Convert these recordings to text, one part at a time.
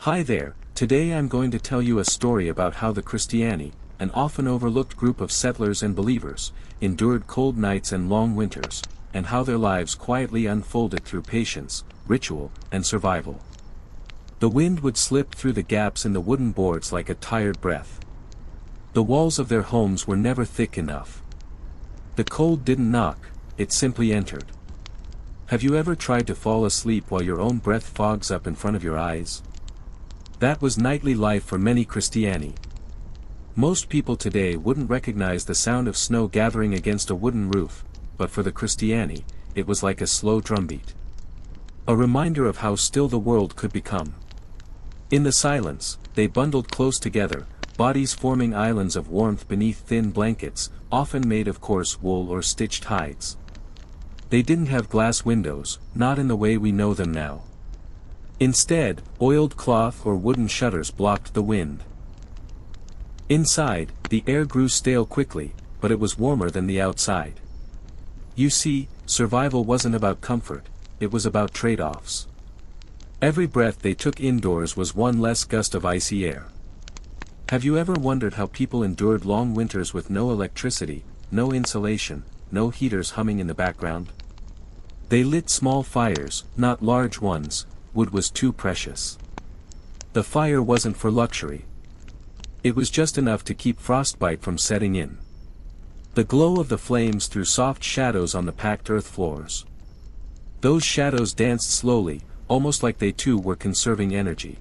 Hi there, today I'm going to tell you a story about how the Christiani, an often overlooked group of settlers and believers, endured cold nights and long winters, and how their lives quietly unfolded through patience, ritual, and survival. The wind would slip through the gaps in the wooden boards like a tired breath. The walls of their homes were never thick enough. The cold didn't knock, it simply entered. Have you ever tried to fall asleep while your own breath fogs up in front of your eyes? That was nightly life for many Christiani. Most people today wouldn't recognize the sound of snow gathering against a wooden roof, but for the Christiani, it was like a slow drumbeat. A reminder of how still the world could become. In the silence, they bundled close together, bodies forming islands of warmth beneath thin blankets, often made of coarse wool or stitched hides. They didn't have glass windows, not in the way we know them now. Instead, oiled cloth or wooden shutters blocked the wind. Inside, the air grew stale quickly, but it was warmer than the outside. You see, survival wasn't about comfort, it was about trade-offs. Every breath they took indoors was one less gust of icy air. Have you ever wondered how people endured long winters with no electricity, no insulation, no heaters humming in the background? They lit small fires, not large ones. Wood was too precious. The fire wasn't for luxury. It was just enough to keep frostbite from setting in. The glow of the flames threw soft shadows on the packed earth floors. Those shadows danced slowly, almost like they too were conserving energy.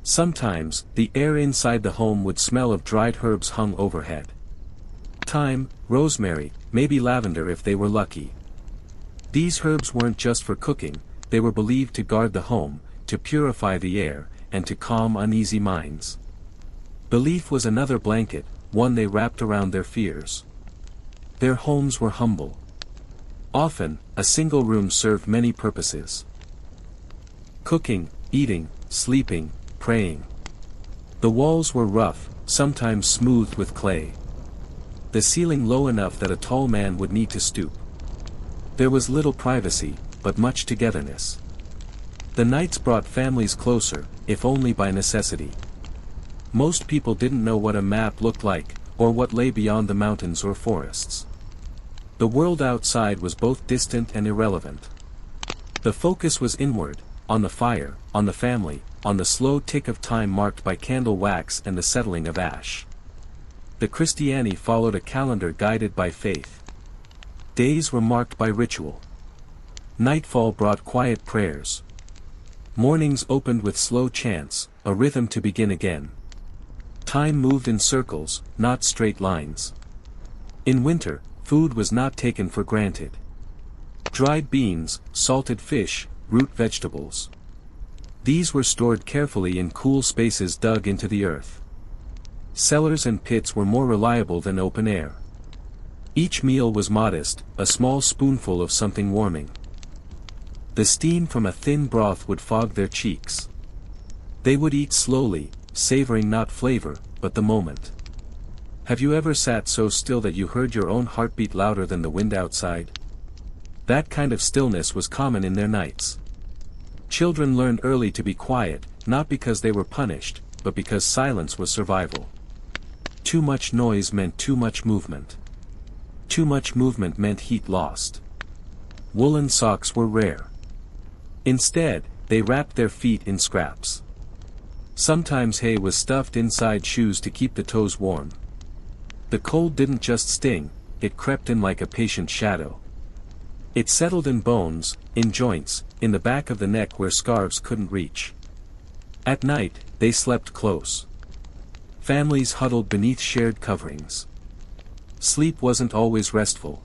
Sometimes, the air inside the home would smell of dried herbs hung overhead. Thyme, rosemary, maybe lavender if they were lucky. These herbs weren't just for cooking. They were believed to guard the home, to purify the air, and to calm uneasy minds. Belief was another blanket, one they wrapped around their fears. Their homes were humble. Often, a single room served many purposes. Cooking, eating, sleeping, praying. The walls were rough, sometimes smoothed with clay. The ceiling low enough that a tall man would need to stoop. There was little privacy, but much togetherness. The nights brought families closer, if only by necessity. Most people didn't know what a map looked like, or what lay beyond the mountains or forests. The world outside was both distant and irrelevant. The focus was inward, on the fire, on the family, on the slow tick of time marked by candle wax and the settling of ash. The Christiani followed a calendar guided by faith. Days were marked by ritual. Nightfall brought quiet prayers. Mornings opened with slow chants, a rhythm to begin again. Time moved in circles, not straight lines. In winter, food was not taken for granted. Dried beans, salted fish, root vegetables. These were stored carefully in cool spaces dug into the earth. Cellars and pits were more reliable than open air. Each meal was modest, a small spoonful of something warming. The steam from a thin broth would fog their cheeks. They would eat slowly, savoring not flavor, but the moment. Have you ever sat so still that you heard your own heartbeat louder than the wind outside? That kind of stillness was common in their nights. Children learned early to be quiet, not because they were punished, but because silence was survival. Too much noise meant too much movement. Too much movement meant heat lost. Woolen socks were rare. Instead, they wrapped their feet in scraps. Sometimes hay was stuffed inside shoes to keep the toes warm. The cold didn't just sting, it crept in like a patient shadow. It settled in bones, in joints, in the back of the neck where scarves couldn't reach. At night, they slept close. Families huddled beneath shared coverings. Sleep wasn't always restful.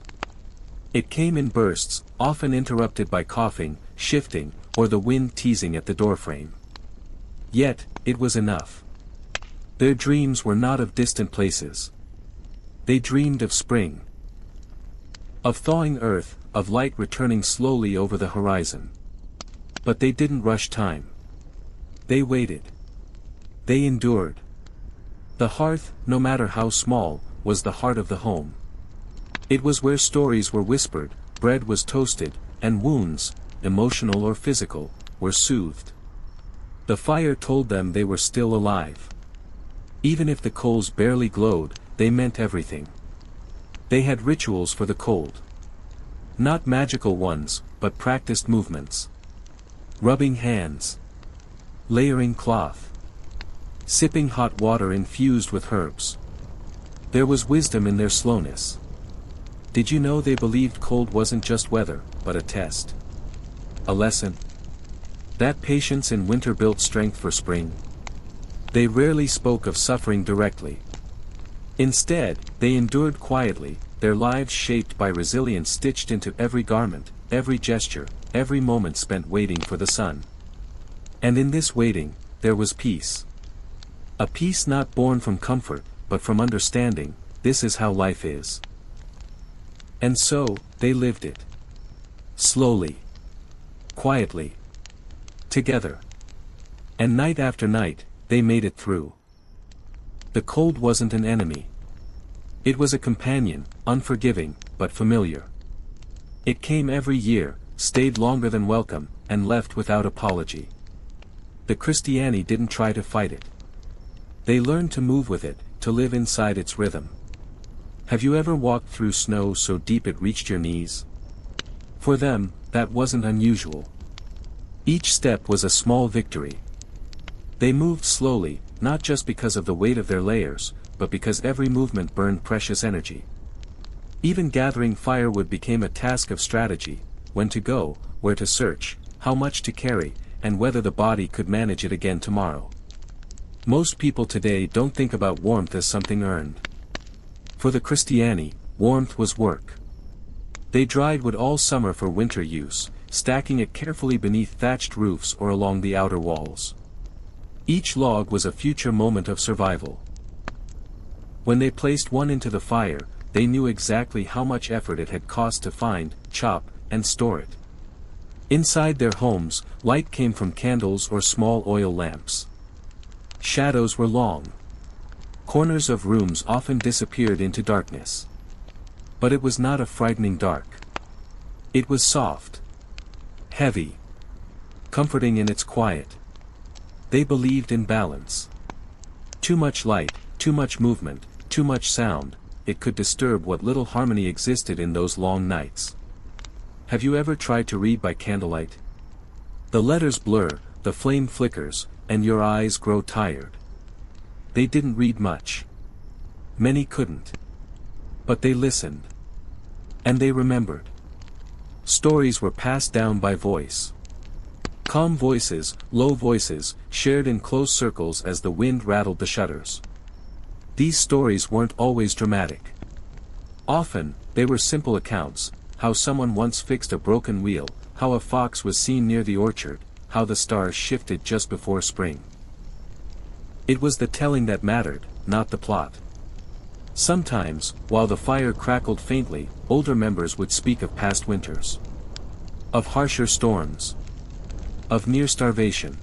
It came in bursts, often interrupted by coughing, shifting, or the wind teasing at the doorframe. Yet, it was enough. Their dreams were not of distant places. They dreamed of spring. Of thawing earth, of light returning slowly over the horizon. But they didn't rush time. They waited. They endured. The hearth, no matter how small, was the heart of the home. It was where stories were whispered, bread was toasted, and wounds, emotional or physical, were soothed. The fire told them they were still alive. Even if the coals barely glowed, they meant everything. They had rituals for the cold. Not magical ones, but practiced movements. Rubbing hands. Layering cloth. Sipping hot water infused with herbs. There was wisdom in their slowness. Did you know they believed cold wasn't just weather, but a test? A lesson? That patience in winter built strength for spring. They rarely spoke of suffering directly. Instead, they endured quietly, their lives shaped by resilience stitched into every garment, every gesture, every moment spent waiting for the sun. And in this waiting, there was peace. A peace not born from comfort, but from understanding, this is how life is. And so, they lived it. Slowly. Quietly. Together. And night after night, they made it through. The cold wasn't an enemy. It was a companion, unforgiving, but familiar. It came every year, stayed longer than welcome, and left without apology. The Christiani didn't try to fight it. They learned to move with it, to live inside its rhythm. Have you ever walked through snow so deep it reached your knees? For them, that wasn't unusual. Each step was a small victory. They moved slowly, not just because of the weight of their layers, but because every movement burned precious energy. Even gathering firewood became a task of strategy: when to go, where to search, how much to carry, and whether the body could manage it again tomorrow. Most people today don't think about warmth as something earned. For the Christiani, warmth was work. They dried wood all summer for winter use, stacking it carefully beneath thatched roofs or along the outer walls. Each log was a future moment of survival. When they placed one into the fire, they knew exactly how much effort it had cost to find, chop, and store it. Inside their homes, light came from candles or small oil lamps. Shadows were long. Corners of rooms often disappeared into darkness. But it was not a frightening dark. It was soft. Heavy. Comforting in its quiet. They believed in balance. Too much light, too much movement, too much sound, it could disturb what little harmony existed in those long nights. Have you ever tried to read by candlelight? The letters blur, the flame flickers, and your eyes grow tired. They didn't read much. Many couldn't. But they listened. And they remembered. Stories were passed down by voice. Calm voices, low voices, shared in close circles as the wind rattled the shutters. These stories weren't always dramatic. Often, they were simple accounts: how someone once fixed a broken wheel, how a fox was seen near the orchard, how the stars shifted just before spring. It was the telling that mattered, not the plot. Sometimes, while the fire crackled faintly, older members would speak of past winters. Of harsher storms. Of near starvation.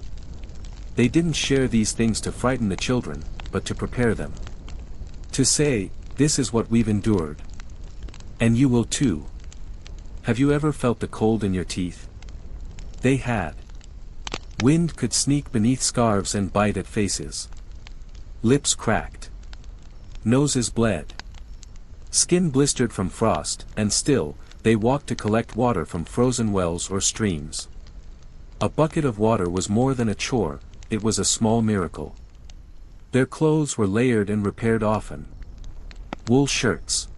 They didn't share these things to frighten the children, but to prepare them. To say, this is what we've endured. And you will too. Have you ever felt the cold in your teeth? They had. Wind could sneak beneath scarves and bite at faces. Lips cracked. Noses bled. Skin blistered from frost, and still, they walked to collect water from frozen wells or streams. A bucket of water was more than a chore, it was a small miracle. Their clothes were layered and repaired often. Wool shirts.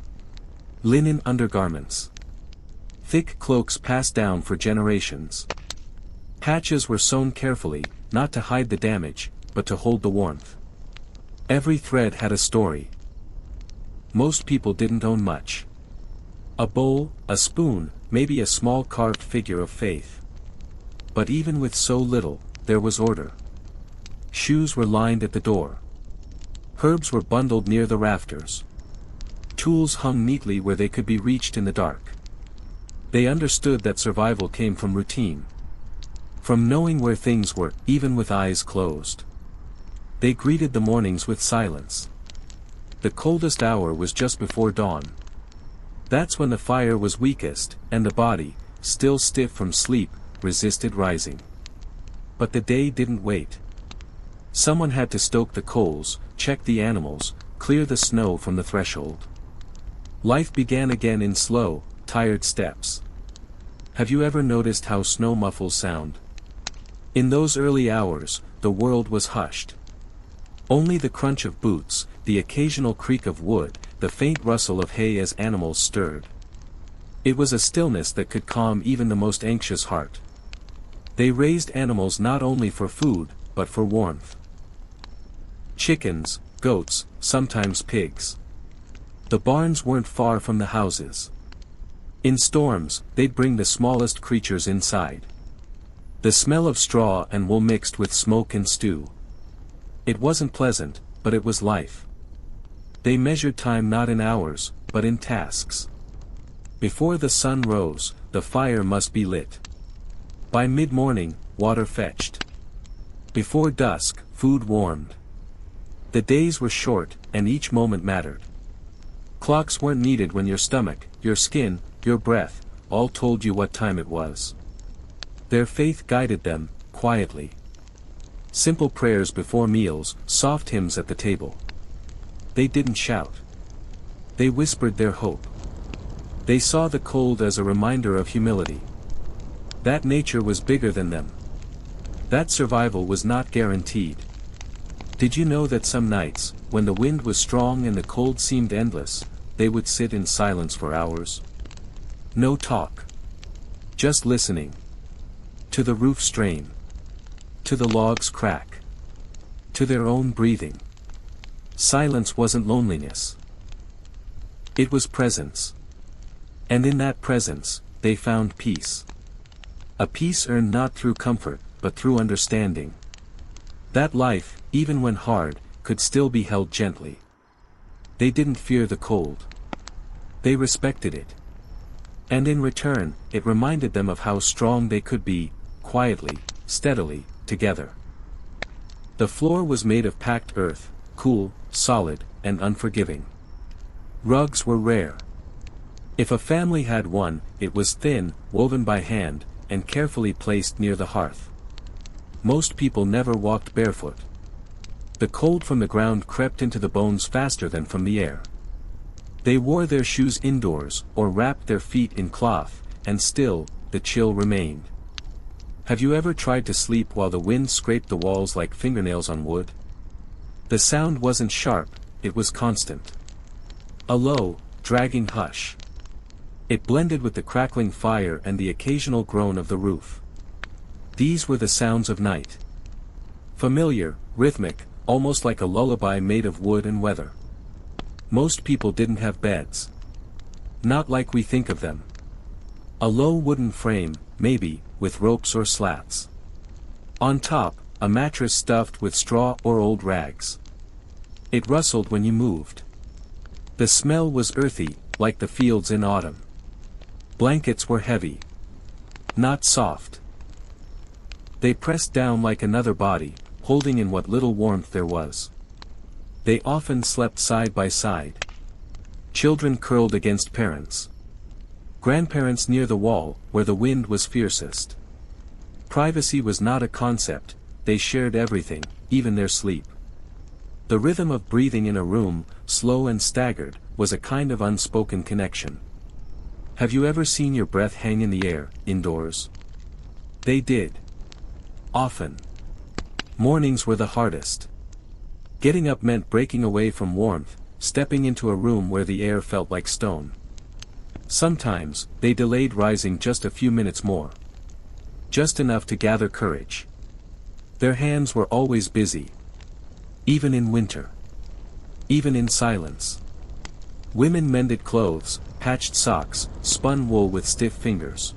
Linen undergarments. Thick cloaks passed down for generations. Patches were sewn carefully, not to hide the damage, but to hold the warmth. Every thread had a story. Most people didn't own much. A bowl, a spoon, maybe a small carved figure of faith. But even with so little, there was order. Shoes were lined at the door. Herbs were bundled near the rafters. Tools hung neatly where they could be reached in the dark. They understood that survival came from routine. From knowing where things were, even with eyes closed. They greeted the mornings with silence. The coldest hour was just before dawn. That's when the fire was weakest, and the body, still stiff from sleep, resisted rising. But the day didn't wait. Someone had to stoke the coals, check the animals, clear the snow from the threshold. Life began again in slow, tired steps. Have you ever noticed how snow muffles sound? In those early hours, the world was hushed. Only the crunch of boots, the occasional creak of wood, the faint rustle of hay as animals stirred. It was a stillness that could calm even the most anxious heart. They raised animals not only for food, but for warmth. Chickens, goats, sometimes pigs. The barns weren't far from the houses. In storms, they'd bring the smallest creatures inside. The smell of straw and wool mixed with smoke and stew. It wasn't pleasant, but it was life. They measured time not in hours, but in tasks. Before the sun rose, the fire must be lit. By mid-morning, water fetched. Before dusk, food warmed. The days were short, and each moment mattered. Clocks weren't needed when your stomach, your skin, your breath, all told you what time it was. Their faith guided them, quietly. Simple prayers before meals, soft hymns at the table. They didn't shout. They whispered their hope. They saw the cold as a reminder of humility. That nature was bigger than them. That survival was not guaranteed. Did you know that some nights, when the wind was strong and the cold seemed endless, they would sit in silence for hours? No talk. Just listening. To the roof strain. To the logs crack. To their own breathing. Silence wasn't loneliness. It was presence. And in that presence, they found peace. A peace earned not through comfort, but through understanding. That life, even when hard, could still be held gently. They didn't fear the cold. They respected it. And in return, it reminded them of how strong they could be, quietly, steadily, together. The floor was made of packed earth, cool, solid, and unforgiving. Rugs were rare. If a family had one, it was thin, woven by hand, and carefully placed near the hearth. Most people never walked barefoot. The cold from the ground crept into the bones faster than from the air. They wore their shoes indoors, or wrapped their feet in cloth, and still, the chill remained. Have you ever tried to sleep while the wind scraped the walls like fingernails on wood? The sound wasn't sharp, it was constant. A low, dragging hush. It blended with the crackling fire and the occasional groan of the roof. These were the sounds of night. Familiar, rhythmic, almost like a lullaby made of wood and weather. Most people didn't have beds. Not like we think of them. A low wooden frame, maybe, with ropes or slats. On top, a mattress stuffed with straw or old rags. It rustled when you moved. The smell was earthy, like the fields in autumn. Blankets were heavy. Not soft. They pressed down like another body, holding in what little warmth there was. They often slept side by side. Children curled against parents. Grandparents near the wall, where the wind was fiercest. Privacy was not a concept, they shared everything, even their sleep. The rhythm of breathing in a room, slow and staggered, was a kind of unspoken connection. Have you ever seen your breath hang in the air, indoors? They did. Often. Mornings were the hardest. Getting up meant breaking away from warmth, stepping into a room where the air felt like stone. Sometimes, they delayed rising just a few minutes more. Just enough to gather courage. Their hands were always busy. Even in winter. Even in silence. Women mended clothes, patched socks, spun wool with stiff fingers.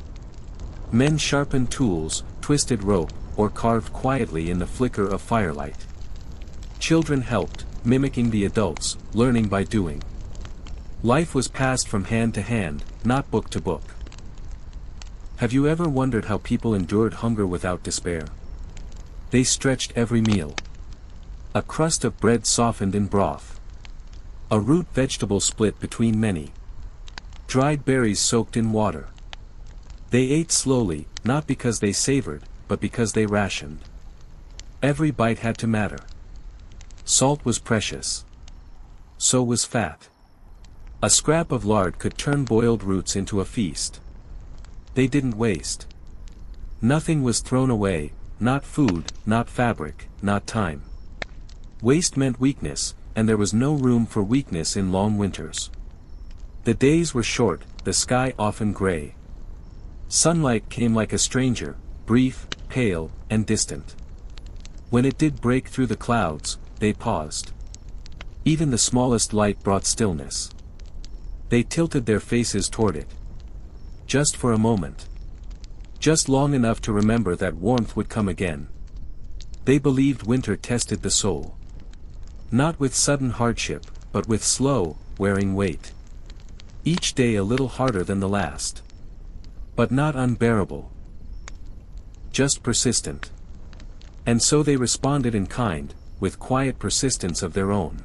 Men sharpened tools, twisted rope, or carved quietly in the flicker of firelight. Children helped, mimicking the adults, learning by doing. Life was passed from hand to hand, not book to book. Have you ever wondered how people endured hunger without despair? They stretched every meal. A crust of bread softened in broth. A root vegetable split between many. Dried berries soaked in water. They ate slowly, not because they savored, but because they rationed. Every bite had to matter. Salt was precious. So was fat. A scrap of lard could turn boiled roots into a feast. They didn't waste. Nothing was thrown away, not food, not fabric, not time. Waste meant weakness, and there was no room for weakness in long winters. The days were short, the sky often gray. Sunlight came like a stranger, brief, pale, and distant. When it did break through the clouds, they paused. Even the smallest light brought stillness. They tilted their faces toward it. Just for a moment. Just long enough to remember that warmth would come again. They believed winter tested the soul. Not with sudden hardship, but with slow, wearing weight. Each day a little harder than the last. But not unbearable. Just persistent. And so they responded in kind, with quiet persistence of their own.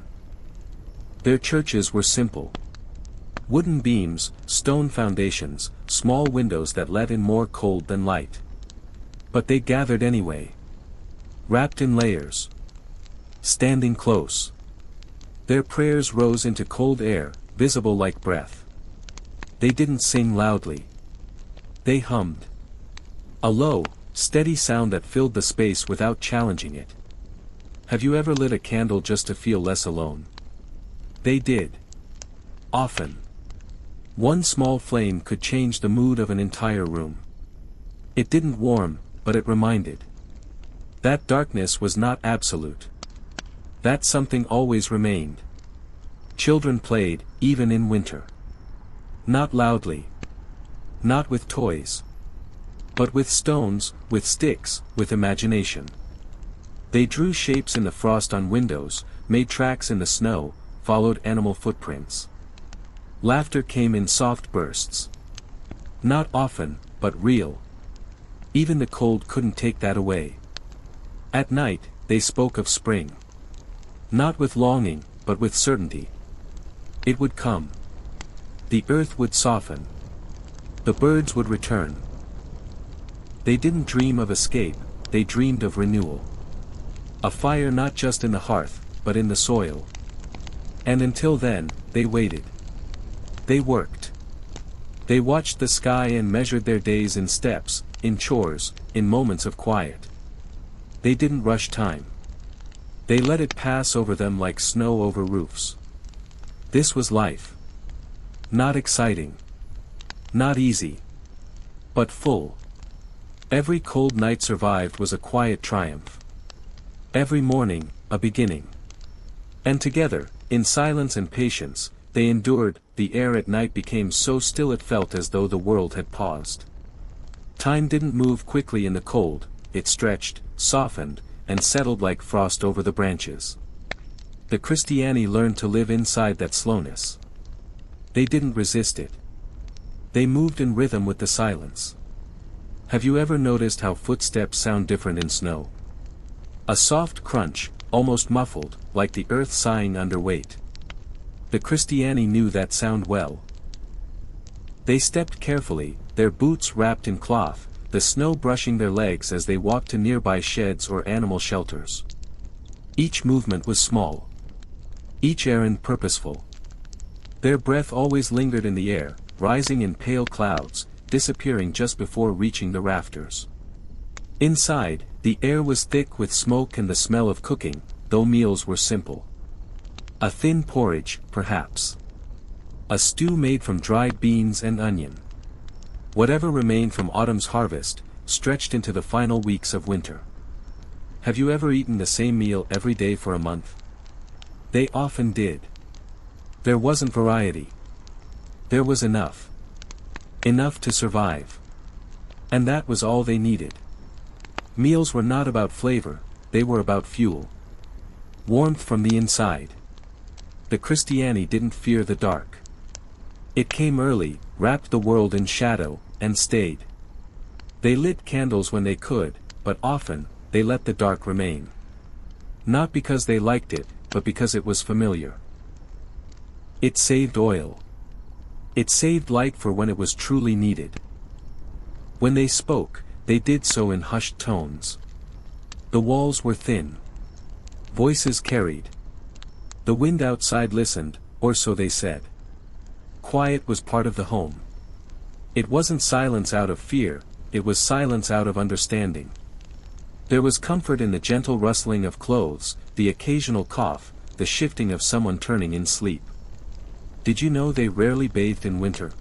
Their churches were simple. Wooden beams, stone foundations, small windows that let in more cold than light. But they gathered anyway. Wrapped in layers. Standing close. Their prayers rose into cold air, visible like breath. They didn't sing loudly. They hummed. A low, steady sound that filled the space without challenging it. Have you ever lit a candle just to feel less alone? They did. Often. One small flame could change the mood of an entire room. It didn't warm, but it reminded. That darkness was not absolute. That something always remained. Children played, even in winter. Not loudly. Not with toys. But with stones, with sticks, with imagination. They drew shapes in the frost on windows, made tracks in the snow, followed animal footprints. Laughter came in soft bursts. Not often, but real. Even the cold couldn't take that away. At night, they spoke of spring. Not with longing, but with certainty. It would come. The earth would soften. The birds would return. They didn't dream of escape, they dreamed of renewal. A fire not just in the hearth, but in the soil. And until then, they waited. They worked. They watched the sky and measured their days in steps, in chores, in moments of quiet. They didn't rush time. They let it pass over them like snow over roofs. This was life. Not exciting. Not easy. But full. Every cold night survived was a quiet triumph. Every morning, a beginning. And together, in silence and patience, they endured. The air at night became so still it felt as though the world had paused. Time didn't move quickly in the cold, it stretched, softened, and settled like frost over the branches. The Christiani learned to live inside that slowness. They didn't resist it. They moved in rhythm with the silence. Have you ever noticed how footsteps sound different in snow? A soft crunch, almost muffled, like the earth sighing under weight. The Christiani knew that sound well. They stepped carefully, their boots wrapped in cloth, the snow brushing their legs as they walked to nearby sheds or animal shelters. Each movement was small. Each errand purposeful. Their breath always lingered in the air, rising in pale clouds, disappearing just before reaching the rafters. Inside, the air was thick with smoke and the smell of cooking, though meals were simple. A thin porridge, perhaps. A stew made from dried beans and onion. Whatever remained from autumn's harvest, stretched into the final weeks of winter. Have you ever eaten the same meal every day for a month? They often did. There wasn't variety. There was enough. Enough to survive. And that was all they needed. Meals were not about flavor, they were about fuel. Warmth from the inside. The Christiani didn't fear the dark. It came early, wrapped the world in shadow, and stayed. They lit candles when they could, but often, they let the dark remain. Not because they liked it, but because it was familiar. It saved oil. It saved light for when it was truly needed. When they spoke, they did so in hushed tones. The walls were thin. Voices carried. The wind outside listened, or so they said. Quiet was part of the home. It wasn't silence out of fear, it was silence out of understanding. There was comfort in the gentle rustling of clothes, the occasional cough, the shifting of someone turning in sleep. Did you know they rarely bathed in winter?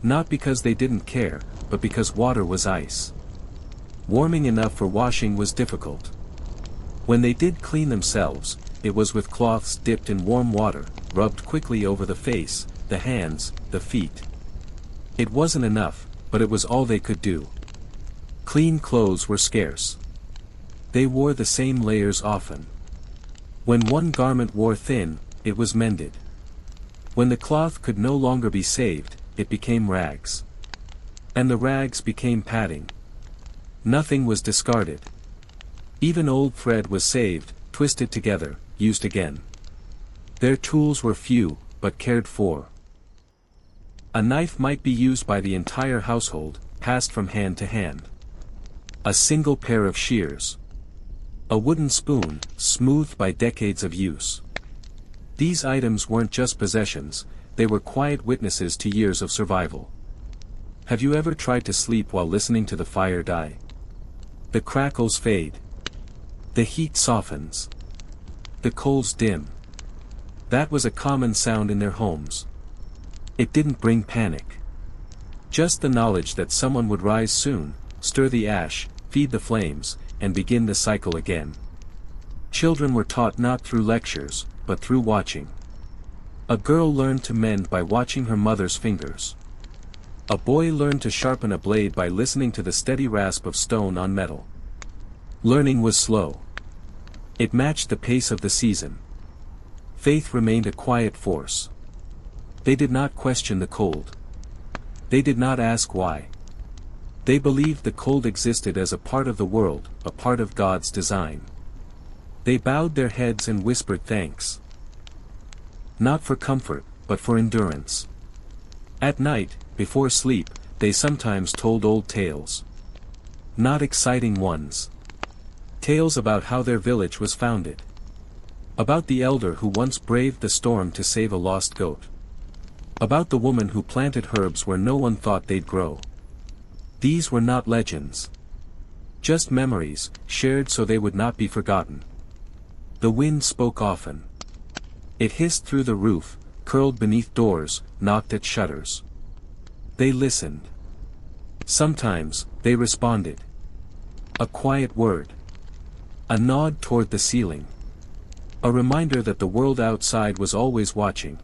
Not because they didn't care, but because water was ice. Warming enough for washing was difficult. When they did clean themselves, it was with cloths dipped in warm water, rubbed quickly over the face, the hands, the feet. It wasn't enough, but it was all they could do. Clean clothes were scarce. They wore the same layers often. When one garment wore thin, it was mended. When the cloth could no longer be saved, it became rags. And the rags became padding. Nothing was discarded. Even old thread was saved, twisted together, used again. Their tools were few, but cared for. A knife might be used by the entire household, passed from hand to hand. A single pair of shears. A wooden spoon, smoothed by decades of use. These items weren't just possessions, they were quiet witnesses to years of survival. Have you ever tried to sleep while listening to the fire die? The crackles fade. The heat softens. The coals dim. That was a common sound in their homes. It didn't bring panic. Just the knowledge that someone would rise soon, stir the ash, feed the flames, and begin the cycle again. Children were taught not through lectures, but through watching. A girl learned to mend by watching her mother's fingers. A boy learned to sharpen a blade by listening to the steady rasp of stone on metal. Learning was slow. It matched the pace of the season. Faith remained a quiet force. They did not question the cold. They did not ask why. They believed the cold existed as a part of the world, a part of God's design. They bowed their heads and whispered thanks. Not for comfort, but for endurance. At night, before sleep, they sometimes told old tales. Not exciting ones. Tales about how their village was founded. About the elder who once braved the storm to save a lost goat. About the woman who planted herbs where no one thought they'd grow. These were not legends. Just memories, shared so they would not be forgotten. The wind spoke often. It hissed through the roof, curled beneath doors, knocked at shutters. They listened. Sometimes, they responded. A quiet word. A nod toward the ceiling. A reminder that the world outside was always watching.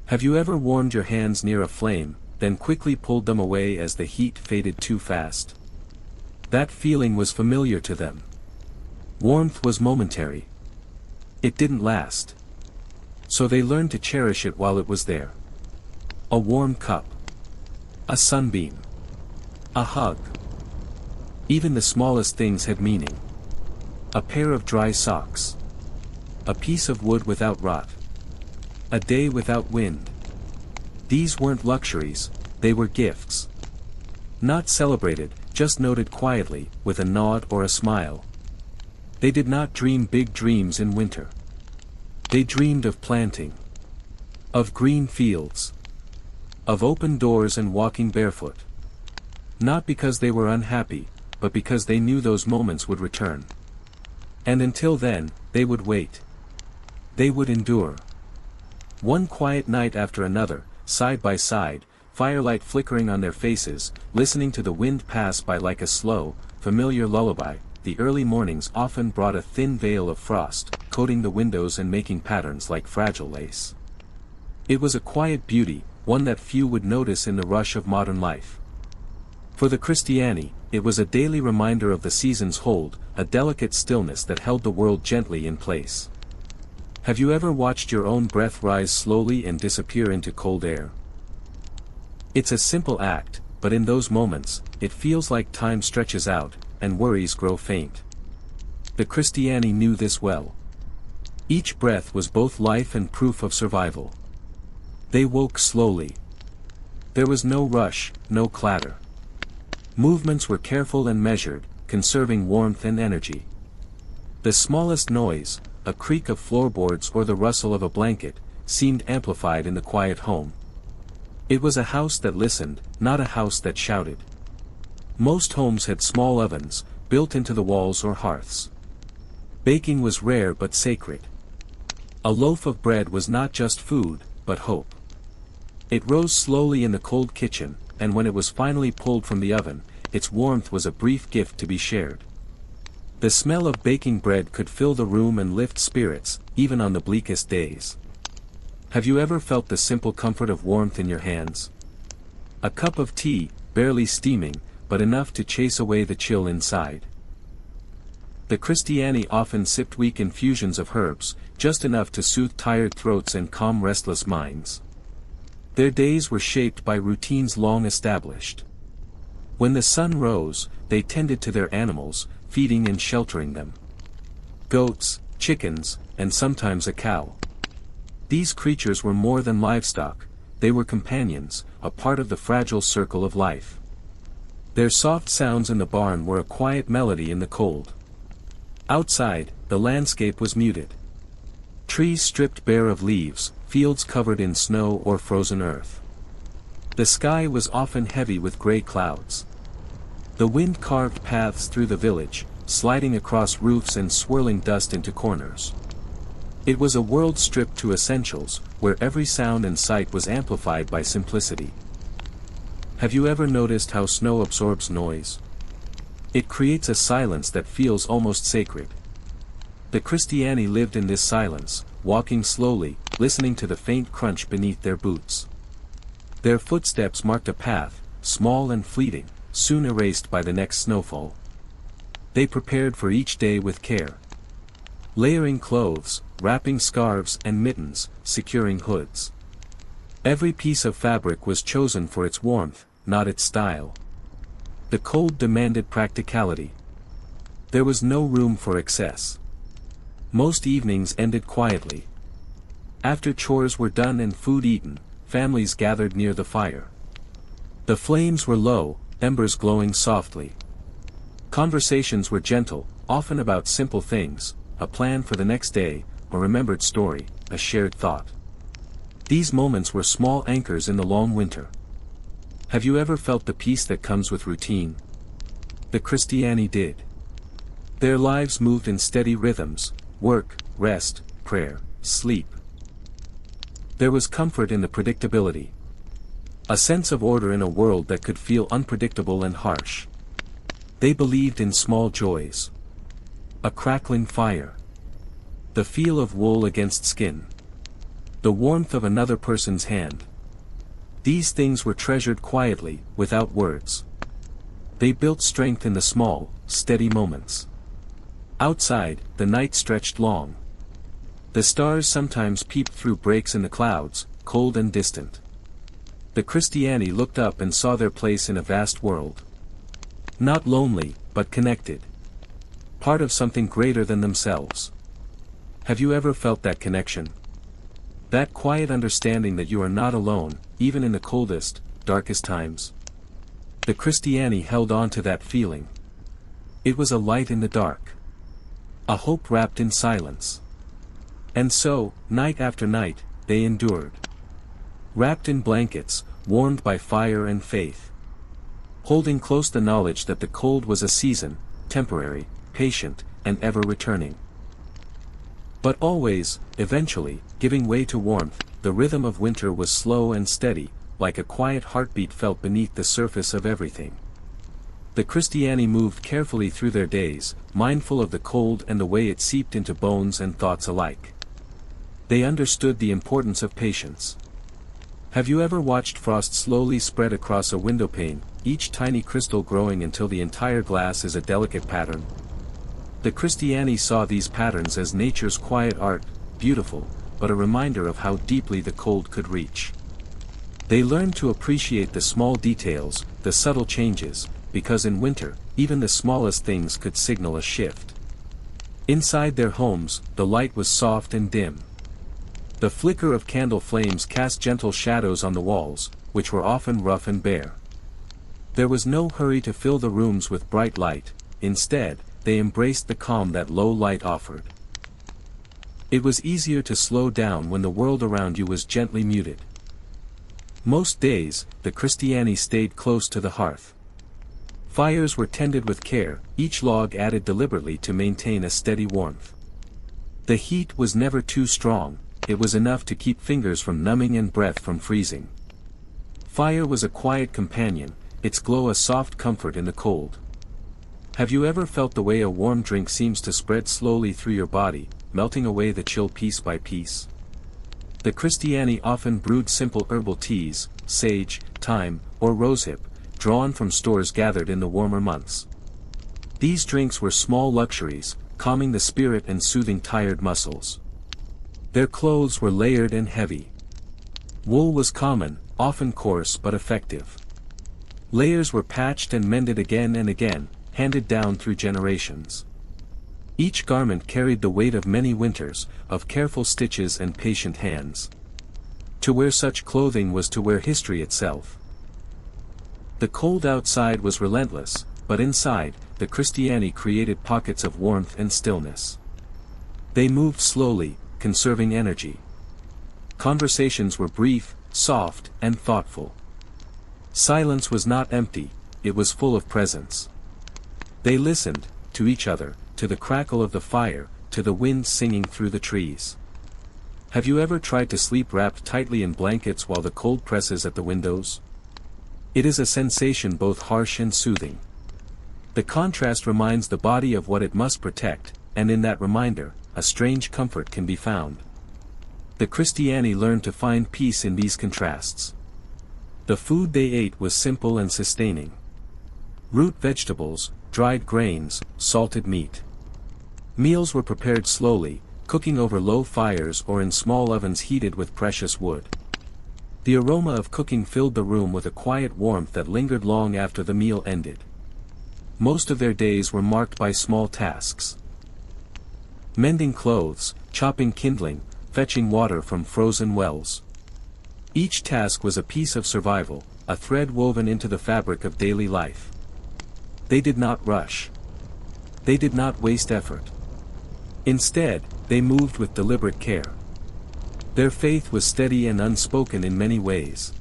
Have you ever warmed your hands near a flame, then quickly pulled them away as the heat faded too fast? That feeling was familiar to them. Warmth was momentary. It didn't last. So they learned to cherish it while it was there. A warm cup. A sunbeam. A hug. Even the smallest things had meaning. A pair of dry socks. A piece of wood without rot. A day without wind. These weren't luxuries, they were gifts. Not celebrated, just noted quietly, with a nod or a smile. They did not dream big dreams in winter. They dreamed of planting. Of green fields. Of open doors and walking barefoot. Not because they were unhappy, but because they knew those moments would return. And until then, they would wait. They would endure. One quiet night after another, side by side, firelight flickering on their faces, listening to the wind pass by like a slow, familiar lullaby, the early mornings often brought a thin veil of frost, coating the windows and making patterns like fragile lace. It was a quiet beauty, one that few would notice in the rush of modern life. For the Christiani, it was a daily reminder of the season's hold, a delicate stillness that held the world gently in place. Have you ever watched your own breath rise slowly and disappear into cold air? It's a simple act, but in those moments, it feels like time stretches out, and worries grow faint. The Christiani knew this well. Each breath was both life and proof of survival. They woke slowly. There was no rush, no clatter. Movements were careful and measured, conserving warmth and energy. The smallest noise, a creak of floorboards or the rustle of a blanket, seemed amplified in the quiet home. It was a house that listened, not a house that shouted. Most homes had small ovens, built into the walls or hearths. Baking was rare but sacred. A loaf of bread was not just food, but hope. It rose slowly in the cold kitchen, and when it was finally pulled from the oven, its warmth was a brief gift to be shared. The smell of baking bread could fill the room and lift spirits, even on the bleakest days. Have you ever felt the simple comfort of warmth in your hands? A cup of tea, barely steaming, but enough to chase away the chill inside. The Christiani often sipped weak infusions of herbs, just enough to soothe tired throats and calm restless minds. Their days were shaped by routines long established. When the sun rose, they tended to their animals, feeding and sheltering them. Goats, chickens, and sometimes a cow. These creatures were more than livestock, they were companions, a part of the fragile circle of life. Their soft sounds in the barn were a quiet melody in the cold. Outside, the landscape was muted. Trees stripped bare of leaves, fields covered in snow or frozen earth. The sky was often heavy with gray clouds. The wind carved paths through the village, sliding across roofs and swirling dust into corners. It was a world stripped to essentials, where every sound and sight was amplified by simplicity. Have you ever noticed how snow absorbs noise? It creates a silence that feels almost sacred. The Christiani lived in this silence, walking slowly, listening to the faint crunch beneath their boots. Their footsteps marked a path, small and fleeting, soon erased by the next snowfall. They prepared for each day with care. Layering clothes, wrapping scarves and mittens, securing hoods. Every piece of fabric was chosen for its warmth, not its style. The cold demanded practicality. There was no room for excess. Most evenings ended quietly. After chores were done and food eaten, families gathered near the fire. The flames were low, embers glowing softly. Conversations were gentle, often about simple things, a plan for the next day, a remembered story, a shared thought. These moments were small anchors in the long winter. Have you ever felt the peace that comes with routine? The Christiani did. Their lives moved in steady rhythms: work, rest, prayer, sleep. There was comfort in the predictability. A sense of order in a world that could feel unpredictable and harsh. They believed in small joys. A crackling fire. The feel of wool against skin. The warmth of another person's hand. These things were treasured quietly, without words. They built strength in the small, steady moments. Outside, the night stretched long. The stars sometimes peeped through breaks in the clouds, cold and distant. The Christiani looked up and saw their place in a vast world. Not lonely, but connected. Part of something greater than themselves. Have you ever felt that connection? That quiet understanding that you are not alone, even in the coldest, darkest times? The Christiani held on to that feeling. It was a light in the dark. A hope wrapped in silence. And so, night after night, they endured. Wrapped in blankets, warmed by fire and faith. Holding close the knowledge that the cold was a season, temporary, patient, and ever returning. But always, eventually, giving way to warmth, the rhythm of winter was slow and steady, like a quiet heartbeat felt beneath the surface of everything. The Christiani moved carefully through their days, mindful of the cold and the way it seeped into bones and thoughts alike. They understood the importance of patience. Have you ever watched frost slowly spread across a windowpane, each tiny crystal growing until the entire glass is a delicate pattern? The Christiani saw these patterns as nature's quiet art, beautiful, but a reminder of how deeply the cold could reach. They learned to appreciate the small details, the subtle changes, because in winter, even the smallest things could signal a shift. Inside their homes, the light was soft and dim. The flicker of candle flames cast gentle shadows on the walls, which were often rough and bare. There was no hurry to fill the rooms with bright light, instead, they embraced the calm that low light offered. It was easier to slow down when the world around you was gently muted. Most days, the Christiani stayed close to the hearth. Fires were tended with care, each log added deliberately to maintain a steady warmth. The heat was never too strong, it was enough to keep fingers from numbing and breath from freezing. Fire was a quiet companion, its glow a soft comfort in the cold. Have you ever felt the way a warm drink seems to spread slowly through your body, melting away the chill piece by piece? The Christiani often brewed simple herbal teas, sage, thyme, or rosehip, drawn from stores gathered in the warmer months. These drinks were small luxuries, calming the spirit and soothing tired muscles. Their clothes were layered and heavy. Wool was common, often coarse but effective. Layers were patched and mended again and again, handed down through generations. Each garment carried the weight of many winters, of careful stitches and patient hands. To wear such clothing was to wear history itself. The cold outside was relentless, but inside, the Christiani created pockets of warmth and stillness. They moved slowly, conserving energy. Conversations were brief, soft, and thoughtful. Silence was not empty, it was full of presence. They listened, to each other, to the crackle of the fire, to the wind singing through the trees. Have you ever tried to sleep wrapped tightly in blankets while the cold presses at the windows? It is a sensation both harsh and soothing. The contrast reminds the body of what it must protect, and in that reminder, a strange comfort can be found. The Christiani learned to find peace in these contrasts. The food they ate was simple and sustaining. Root vegetables, dried grains, salted meat. Meals were prepared slowly, cooking over low fires or in small ovens heated with precious wood. The aroma of cooking filled the room with a quiet warmth that lingered long after the meal ended. Most of their days were marked by small tasks. Mending clothes, chopping kindling, fetching water from frozen wells. Each task was a piece of survival, a thread woven into the fabric of daily life. They did not rush. They did not waste effort. Instead, they moved with deliberate care. Their faith was steady and unspoken in many ways.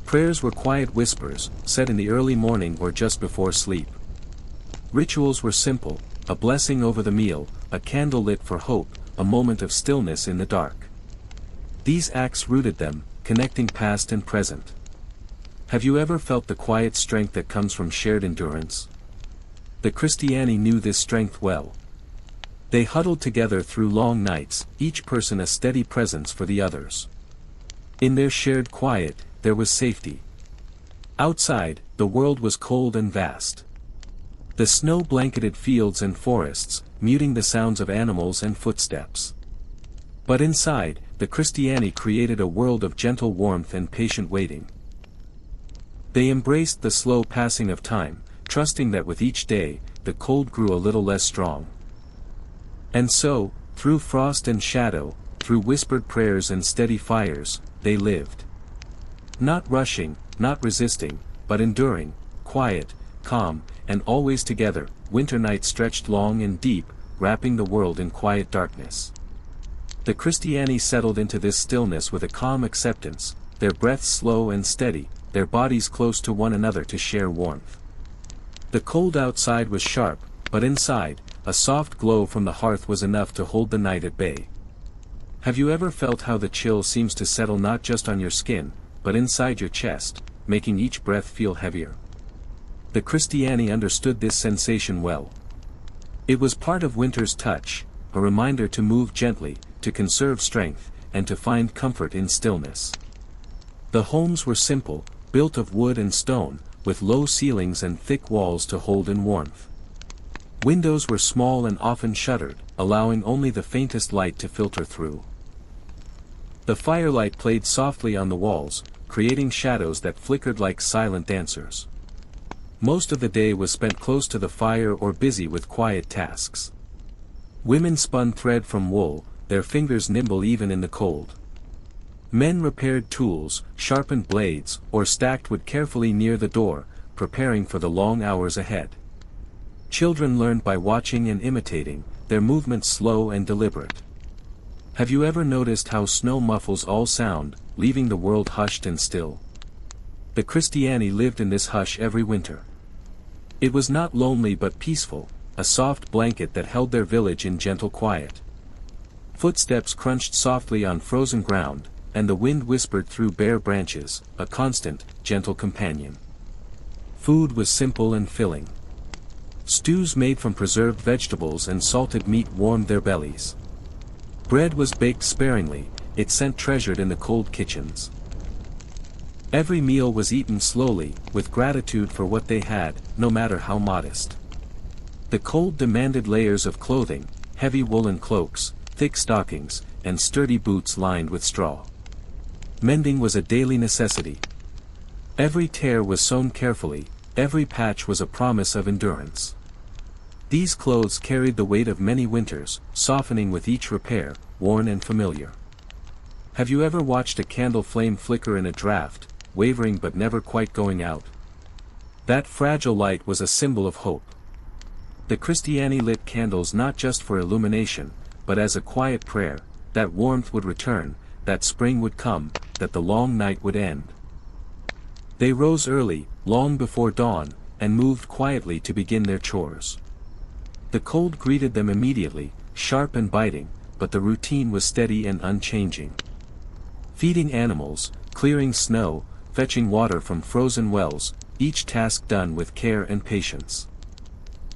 Prayers were quiet whispers, said in the early morning or just before sleep. Rituals were simple, a blessing over the meal, a candle lit for hope, a moment of stillness in the dark. These acts rooted them, connecting past and present. Have you ever felt the quiet strength that comes from shared endurance? The Christiani knew this strength well. They huddled together through long nights, each person a steady presence for the others. In their shared quiet, there was safety. Outside, the world was cold and vast. The snow-blanketed fields and forests, muting the sounds of animals and footsteps. But inside, the Christiani created a world of gentle warmth and patient waiting. They embraced the slow passing of time, trusting that with each day, the cold grew a little less strong. And so, through frost and shadow, through whispered prayers and steady fires, they lived. Not rushing, not resisting, but enduring, quiet, calm, and always together. Winter nights stretched long and deep, wrapping the world in quiet darkness. The Christiani settled into this stillness with a calm acceptance, their breaths slow and steady, their bodies close to one another to share warmth. The cold outside was sharp, but inside, a soft glow from the hearth was enough to hold the night at bay. Have you ever felt how the chill seems to settle not just on your skin, but inside your chest, making each breath feel heavier? The Christiani understood this sensation well. It was part of winter's touch, a reminder to move gently, to conserve strength, and to find comfort in stillness. The homes were simple, built of wood and stone, with low ceilings and thick walls to hold in warmth. Windows were small and often shuttered, allowing only the faintest light to filter through. The firelight played softly on the walls, creating shadows that flickered like silent dancers. Most of the day was spent close to the fire or busy with quiet tasks. Women spun thread from wool, their fingers nimble even in the cold. Men repaired tools, sharpened blades, or stacked wood carefully near the door, preparing for the long hours ahead. Children learned by watching and imitating, their movements slow and deliberate. Have you ever noticed how snow muffles all sound, leaving the world hushed and still? The Christiani lived in this hush every winter. It was not lonely but peaceful, a soft blanket that held their village in gentle quiet. Footsteps crunched softly on frozen ground, and the wind whispered through bare branches, a constant, gentle companion. Food was simple and filling. Stews made from preserved vegetables and salted meat warmed their bellies. Bread was baked sparingly, its scent treasured in the cold kitchens. Every meal was eaten slowly, with gratitude for what they had, no matter how modest. The cold demanded layers of clothing, heavy woolen cloaks, thick stockings, and sturdy boots lined with straw. Mending was a daily necessity. Every tear was sewn carefully, every patch was a promise of endurance. These clothes carried the weight of many winters, softening with each repair, worn and familiar. Have you ever watched a candle flame flicker in a draught, wavering but never quite going out? That fragile light was a symbol of hope. The Christiani lit candles not just for illumination, but as a quiet prayer, that warmth would return, that spring would come, that the long night would end. They rose early, long before dawn, and moved quietly to begin their chores. The cold greeted them immediately, sharp and biting, but the routine was steady and unchanging. Feeding animals, clearing snow, fetching water from frozen wells, each task done with care and patience.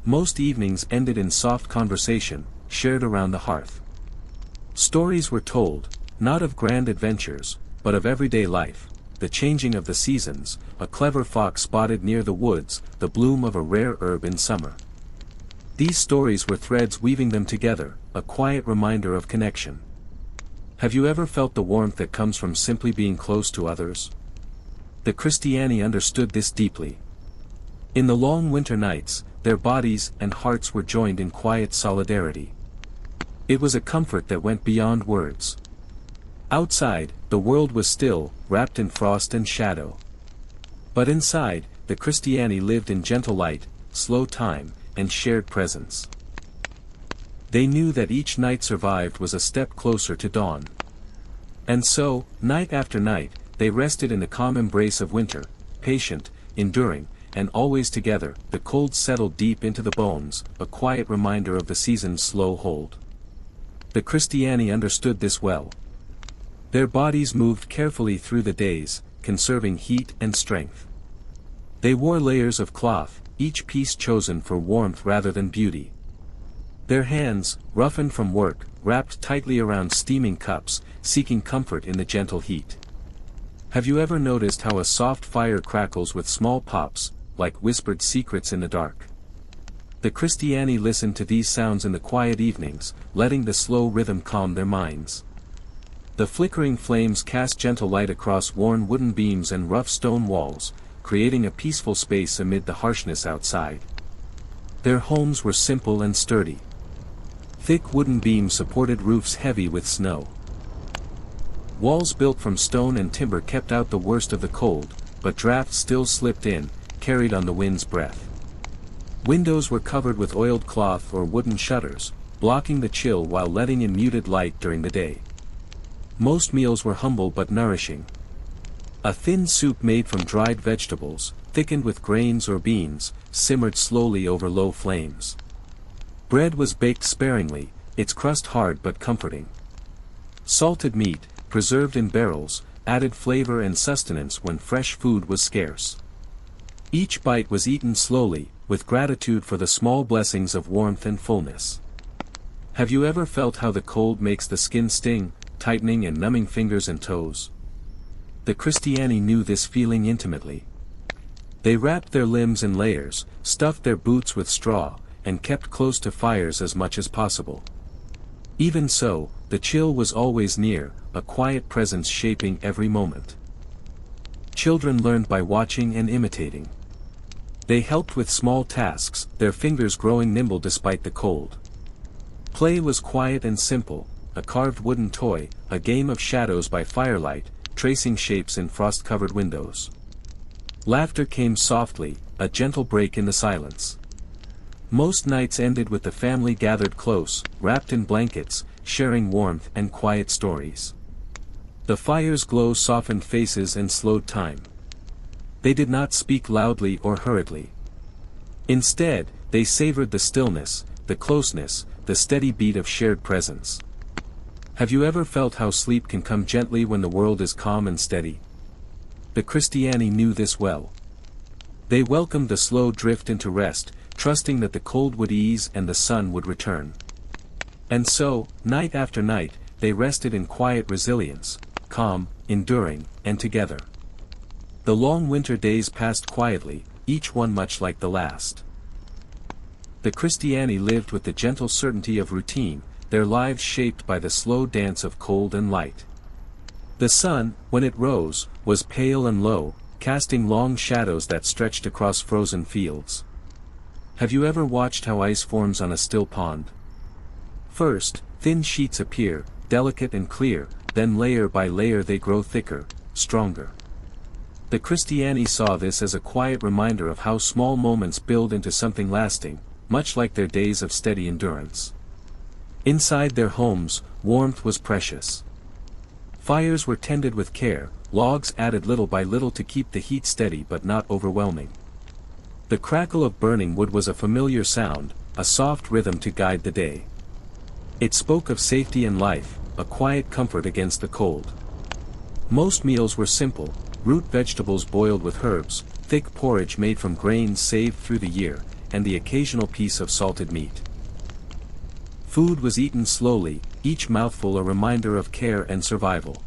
Most evenings ended in soft conversation, shared around the hearth. Stories were told, not of grand adventures, but of everyday life, the changing of the seasons, a clever fox spotted near the woods, the bloom of a rare herb in summer. These stories were threads weaving them together, a quiet reminder of connection. Have you ever felt the warmth that comes from simply being close to others? The Christiani understood this deeply. In the long winter nights, their bodies and hearts were joined in quiet solidarity. It was a comfort that went beyond words. Outside, the world was still, wrapped in frost and shadow. But inside, the Christiani lived in gentle light, slow time, and shared presence. They knew that each night survived was a step closer to dawn. And so, night after night, they rested in the calm embrace of winter, patient, enduring, and always together. The cold settled deep into the bones, a quiet reminder of the season's slow hold. The Christiani understood this well. Their bodies moved carefully through the days, conserving heat and strength. They wore layers of cloth, each piece chosen for warmth rather than beauty. Their hands, roughened from work, wrapped tightly around steaming cups, seeking comfort in the gentle heat. Have you ever noticed how a soft fire crackles with small pops, like whispered secrets in the dark? The Christiani listened to these sounds in the quiet evenings, letting the slow rhythm calm their minds. The flickering flames cast gentle light across worn wooden beams and rough stone walls, creating a peaceful space amid the harshness outside. Their homes were simple and sturdy. Thick wooden beams supported roofs heavy with snow. Walls built from stone and timber kept out the worst of the cold, but drafts still slipped in, carried on the wind's breath. Windows were covered with oiled cloth or wooden shutters, blocking the chill while letting in muted light during the day. Most meals were humble but nourishing. A thin soup made from dried vegetables, thickened with grains or beans, simmered slowly over low flames. Bread was baked sparingly, its crust hard but comforting. Salted meat, preserved in barrels, added flavor and sustenance when fresh food was scarce. Each bite was eaten slowly, with gratitude for the small blessings of warmth and fullness. Have you ever felt how the cold makes the skin sting, tightening and numbing fingers and toes? The Christiani knew this feeling intimately. They wrapped their limbs in layers, stuffed their boots with straw, and kept close to fires as much as possible. Even so, the chill was always near, a quiet presence shaping every moment. Children learned by watching and imitating. They helped with small tasks, their fingers growing nimble despite the cold. Play was quiet and simple, a carved wooden toy, a game of shadows by firelight, tracing shapes in frost-covered windows. Laughter came softly, a gentle break in the silence. Most nights ended with the family gathered close, wrapped in blankets, sharing warmth and quiet stories. The fire's glow softened faces and slowed time. They did not speak loudly or hurriedly. Instead, they savored the stillness, the closeness, the steady beat of shared presence. Have you ever felt how sleep can come gently when the world is calm and steady? The Christiani knew this well. They welcomed the slow drift into rest, trusting that the cold would ease and the sun would return. And so, night after night, they rested in quiet resilience, calm, enduring, and together. The long winter days passed quietly, each one much like the last. The Christiani lived with the gentle certainty of routine, their lives shaped by the slow dance of cold and light. The sun, when it rose, was pale and low, casting long shadows that stretched across frozen fields. Have you ever watched how ice forms on a still pond? First, thin sheets appear, delicate and clear, then layer by layer they grow thicker, stronger. The Christiani saw this as a quiet reminder of how small moments build into something lasting, much like their days of steady endurance. Inside their homes, warmth was precious. Fires were tended with care, logs added little by little to keep the heat steady but not overwhelming. The crackle of burning wood was a familiar sound, a soft rhythm to guide the day. It spoke of safety and life, a quiet comfort against the cold. Most meals were simple, root vegetables boiled with herbs, thick porridge made from grains saved through the year, and the occasional piece of salted meat. Food was eaten slowly, each mouthful a reminder of care and survival.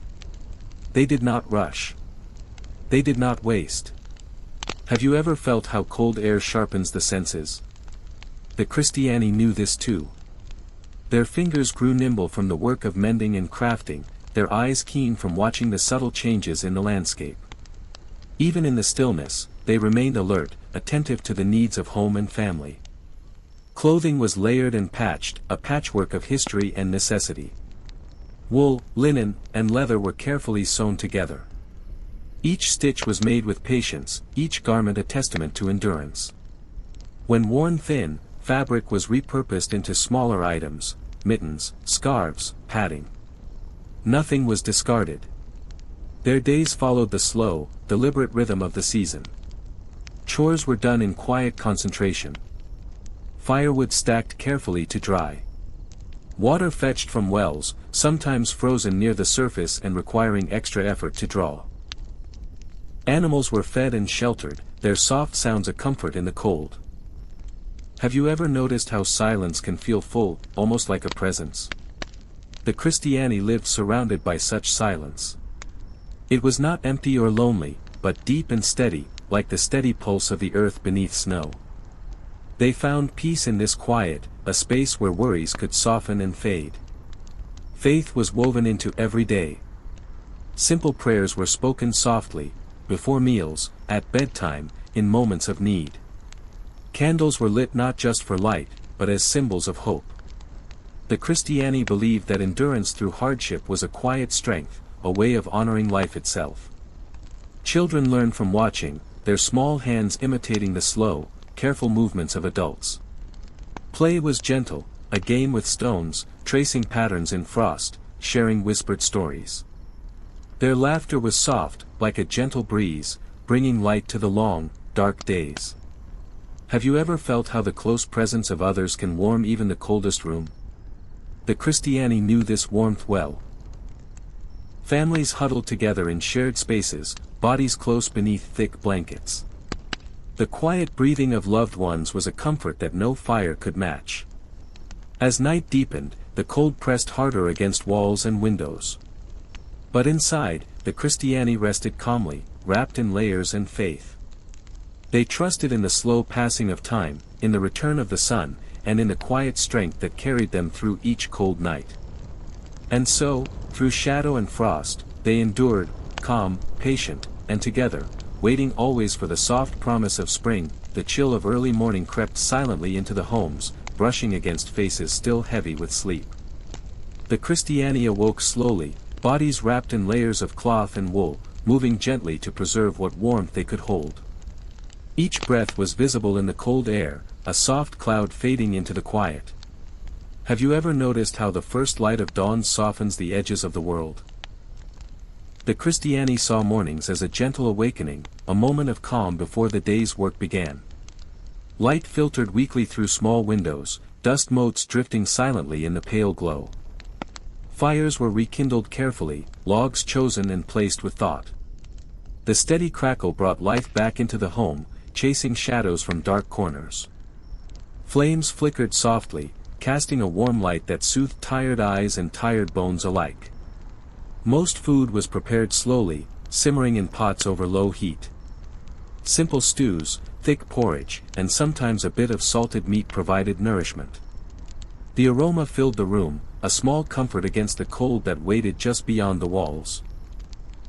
They did not rush. They did not waste. Have you ever felt how cold air sharpens the senses? The Christiani knew this too. Their fingers grew nimble from the work of mending and crafting, their eyes keen from watching the subtle changes in the landscape. Even in the stillness, they remained alert, attentive to the needs of home and family. Clothing was layered and patched, a patchwork of history and necessity. Wool, linen, and leather were carefully sewn together. Each stitch was made with patience, each garment a testament to endurance. When worn thin, fabric was repurposed into smaller items, mittens, scarves, padding. Nothing was discarded. Their days followed the slow, deliberate rhythm of the season. Chores were done in quiet concentration. Firewood stacked carefully to dry. Water fetched from wells, sometimes frozen near the surface and requiring extra effort to draw. Animals were fed and sheltered, their soft sounds a comfort in the cold. Have you ever noticed how silence can feel full, almost like a presence? The Christiani lived surrounded by such silence. It was not empty or lonely, but deep and steady, like the steady pulse of the earth beneath snow. They found peace in this quiet, a space where worries could soften and fade. Faith was woven into every day. Simple prayers were spoken softly, before meals, at bedtime, in moments of need. Candles were lit not just for light, but as symbols of hope. The Christiani believed that endurance through hardship was a quiet strength, a way of honoring life itself. Children learned from watching, their small hands imitating the slow, careful movements of adults. Play was gentle, a game with stones, tracing patterns in frost, sharing whispered stories. Their laughter was soft, like a gentle breeze, bringing light to the long, dark days. Have you ever felt how the close presence of others can warm even the coldest room? The Christiani knew this warmth well. Families huddled together in shared spaces, bodies close beneath thick blankets. The quiet breathing of loved ones was a comfort that no fire could match. As night deepened, the cold pressed harder against walls and windows. But inside, the Christiani rested calmly, wrapped in layers and faith. They trusted in the slow passing of time, in the return of the sun, and in the quiet strength that carried them through each cold night. And so, through shadow and frost, they endured, calm, patient, and together, waiting always for the soft promise of spring. The chill of early morning crept silently into the homes, brushing against faces still heavy with sleep. The Christiani awoke slowly, bodies wrapped in layers of cloth and wool, moving gently to preserve what warmth they could hold. Each breath was visible in the cold air, a soft cloud fading into the quiet. Have you ever noticed how the first light of dawn softens the edges of the world? The Christiani saw mornings as a gentle awakening, a moment of calm before the day's work began. Light filtered weakly through small windows, dust motes drifting silently in the pale glow. Fires were rekindled carefully, logs chosen and placed with thought. The steady crackle brought life back into the home, chasing shadows from dark corners. Flames flickered softly, casting a warm light that soothed tired eyes and tired bones alike. Most food was prepared slowly, simmering in pots over low heat. Simple stews, thick porridge, and sometimes a bit of salted meat provided nourishment. The aroma filled the room, a small comfort against the cold that waited just beyond the walls.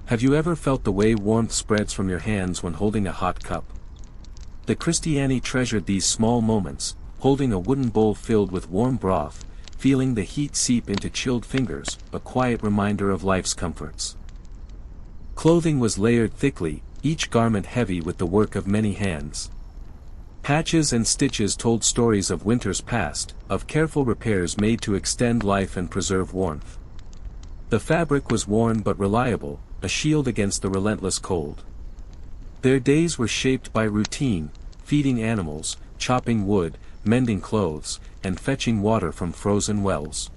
Have you ever felt the way warmth spreads from your hands when holding a hot cup? The Christiani treasured these small moments, holding a wooden bowl filled with warm broth, feeling the heat seep into chilled fingers, a quiet reminder of life's comforts. Clothing was layered thickly, each garment heavy with the work of many hands. Patches and stitches told stories of winters past, of careful repairs made to extend life and preserve warmth. The fabric was worn but reliable, a shield against the relentless cold. Their days were shaped by routine, feeding animals, chopping wood, mending clothes, and fetching water from frozen wells.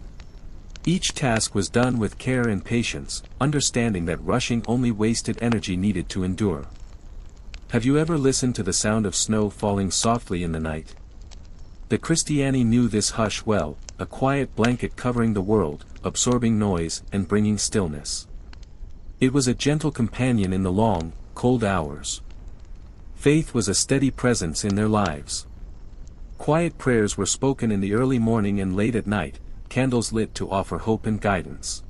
Each task was done with care and patience, understanding that rushing only wasted energy needed to endure. Have you ever listened to the sound of snow falling softly in the night? The Christiani knew this hush well, a quiet blanket covering the world, absorbing noise and bringing stillness. It was a gentle companion in the long, cold hours. Faith was a steady presence in their lives. Quiet prayers were spoken in the early morning and late at night, candles lit to offer hope and guidance.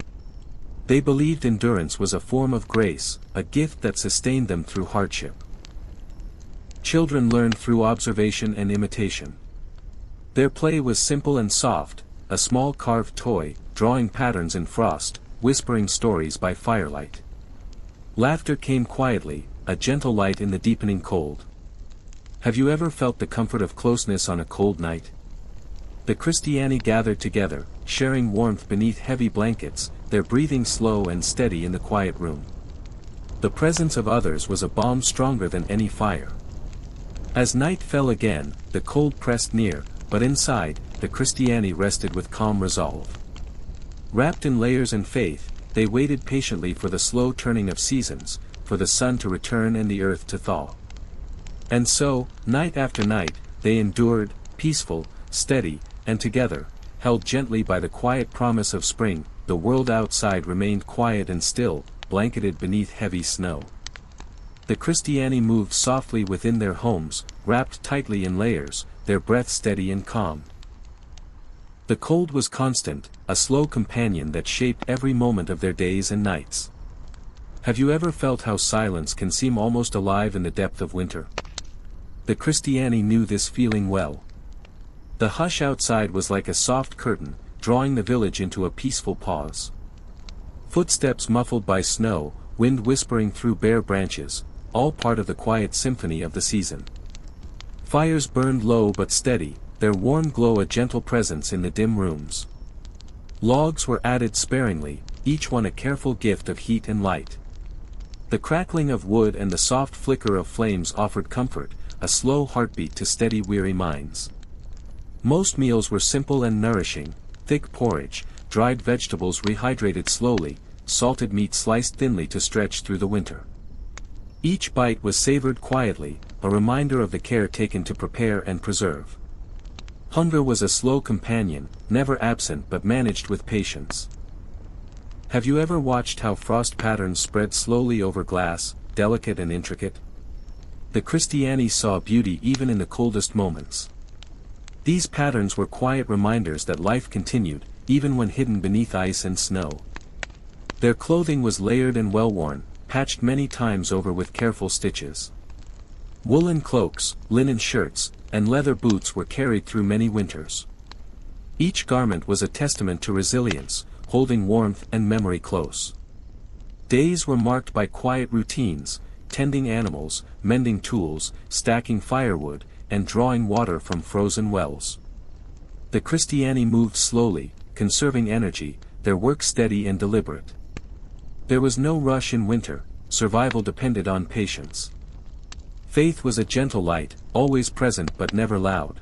They believed endurance was a form of grace, a gift that sustained them through hardship. Children learned through observation and imitation. Their play was simple and soft, a small carved toy, drawing patterns in frost, whispering stories by firelight. Laughter came quietly, a gentle light in the deepening cold. Have you ever felt the comfort of closeness on a cold night? The Christiani gathered together, sharing warmth beneath heavy blankets, their breathing slow and steady in the quiet room. The presence of others was a balm stronger than any fire. As night fell again, the cold pressed near, but inside, the Christiani rested with calm resolve. Wrapped in layers and faith, they waited patiently for the slow turning of seasons, for the sun to return and the earth to thaw. And so, night after night, they endured, peaceful, steady, and together, held gently by the quiet promise of spring. The world outside remained quiet and still, blanketed beneath heavy snow. The Christiani moved softly within their homes, wrapped tightly in layers, their breath steady and calm. The cold was constant, a slow companion that shaped every moment of their days and nights. Have you ever felt how silence can seem almost alive in the depth of winter? The Christiani knew this feeling well. The hush outside was like a soft curtain, drawing the village into a peaceful pause. Footsteps muffled by snow, wind whispering through bare branches, all part of the quiet symphony of the season. Fires burned low but steady, their warm glow a gentle presence in the dim rooms. Logs were added sparingly, each one a careful gift of heat and light. The crackling of wood and the soft flicker of flames offered comfort, a slow heartbeat to steady weary minds. Most meals were simple and nourishing, thick porridge, dried vegetables rehydrated slowly, salted meat sliced thinly to stretch through the winter. Each bite was savored quietly, a reminder of the care taken to prepare and preserve. Hunger was a slow companion, never absent but managed with patience. Have you ever watched how frost patterns spread slowly over glass, delicate and intricate? The Christiani saw beauty even in the coldest moments. These patterns were quiet reminders that life continued, even when hidden beneath ice and snow. Their clothing was layered and well-worn, patched many times over with careful stitches. Woolen cloaks, linen shirts, and leather boots were carried through many winters. Each garment was a testament to resilience, holding warmth and memory close. Days were marked by quiet routines, tending animals, mending tools, stacking firewood, and drawing water from frozen wells. The Christiani moved slowly, conserving energy, their work steady and deliberate. There was no rush in winter, survival depended on patience. Faith was a gentle light, always present but never loud.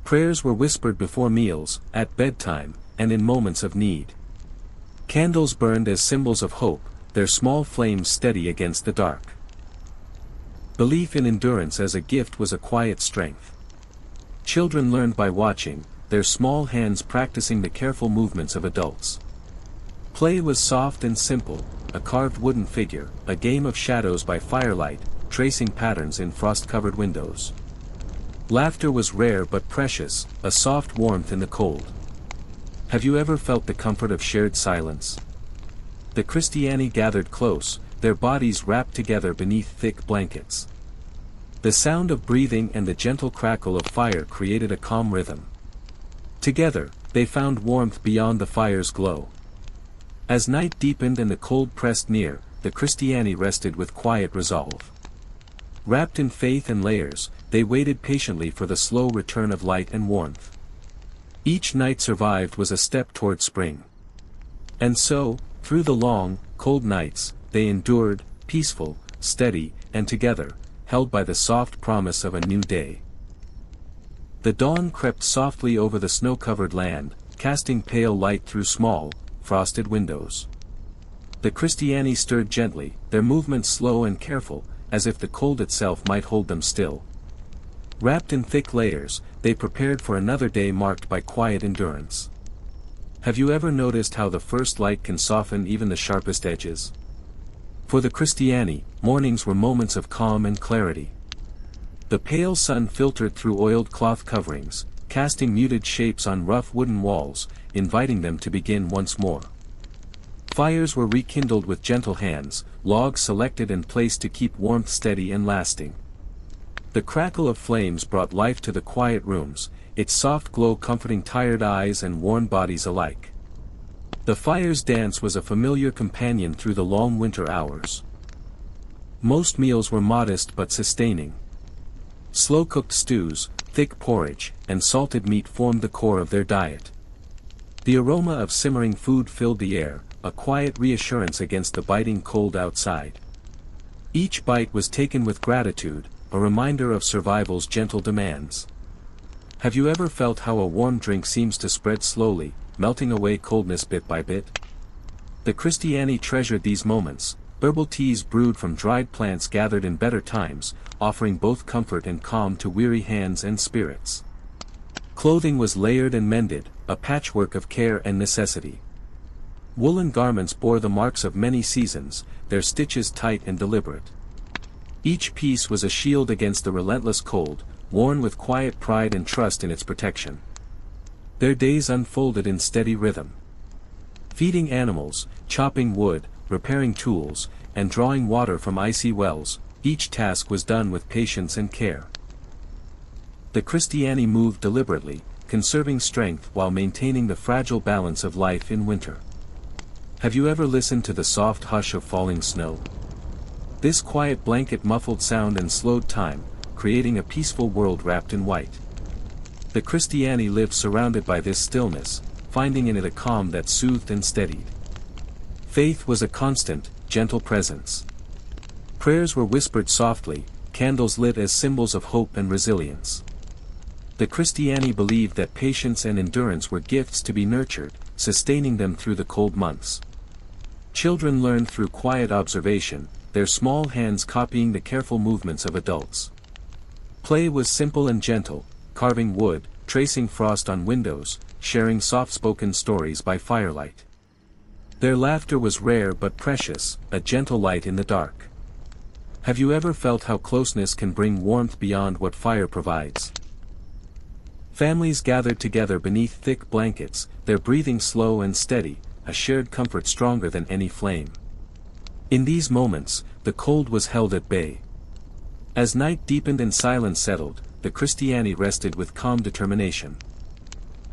Prayers were whispered before meals, at bedtime, and in moments of need. Candles burned as symbols of hope, their small flames steady against the dark. Belief in endurance as a gift was a quiet strength. Children learned by watching, their small hands practicing the careful movements of adults. Play was soft and simple, a carved wooden figure, a game of shadows by firelight, tracing patterns in frost-covered windows. Laughter was rare but precious, a soft warmth in the cold. Have you ever felt the comfort of shared silence? The Christiani gathered close, their bodies wrapped together beneath thick blankets. The sound of breathing and the gentle crackle of fire created a calm rhythm. Together, they found warmth beyond the fire's glow. As night deepened and the cold pressed near, the Christiani rested with quiet resolve. Wrapped in faith and layers, they waited patiently for the slow return of light and warmth. Each night survived was a step toward spring. And so, through the long, cold nights, they endured, peaceful, steady, and together, held by the soft promise of a new day. The dawn crept softly over the snow-covered land, casting pale light through small, frosted windows. The Christiani stirred gently, their movements slow and careful, as if the cold itself might hold them still. Wrapped in thick layers, they prepared for another day marked by quiet endurance. Have you ever noticed how the first light can soften even the sharpest edges? For the Christiani, mornings were moments of calm and clarity. The pale sun filtered through oiled cloth coverings, casting muted shapes on rough wooden walls, inviting them to begin once more. Fires were rekindled with gentle hands, logs selected and placed to keep warmth steady and lasting. The crackle of flames brought life to the quiet rooms, its soft glow comforting tired eyes and worn bodies alike. The fire's dance was a familiar companion through the long winter hours. Most meals were modest but sustaining. Slow-cooked stews, thick porridge, and salted meat formed the core of their diet. The aroma of simmering food filled the air, a quiet reassurance against the biting cold outside. Each bite was taken with gratitude, a reminder of survival's gentle demands. Have you ever felt how a warm drink seems to spread slowly, melting away coldness bit by bit? The Christiani treasured these moments, herbal teas brewed from dried plants gathered in better times, offering both comfort and calm to weary hands and spirits. Clothing was layered and mended, a patchwork of care and necessity. Woolen garments bore the marks of many seasons, their stitches tight and deliberate. Each piece was a shield against the relentless cold, worn with quiet pride and trust in its protection. Their days unfolded in steady rhythm. Feeding animals, chopping wood, repairing tools, and drawing water from icy wells, each task was done with patience and care. The Christiani moved deliberately, conserving strength while maintaining the fragile balance of life in winter. Have you ever listened to the soft hush of falling snow? This quiet blanket muffled sound and slowed time, creating a peaceful world wrapped in white. The Christiani lived surrounded by this stillness, finding in it a calm that soothed and steadied. Faith was a constant, gentle presence. Prayers were whispered softly, candles lit as symbols of hope and resilience. The Christiani believed that patience and endurance were gifts to be nurtured, sustaining them through the cold months. Children learned through quiet observation, their small hands copying the careful movements of adults. Play was simple and gentle, carving wood, tracing frost on windows, sharing soft-spoken stories by firelight. Their laughter was rare but precious, a gentle light in the dark. Have you ever felt how closeness can bring warmth beyond what fire provides? Families gathered together beneath thick blankets, their breathing slow and steady, a shared comfort stronger than any flame. In these moments, the cold was held at bay. As night deepened and silence settled, the Christiani rested with calm determination.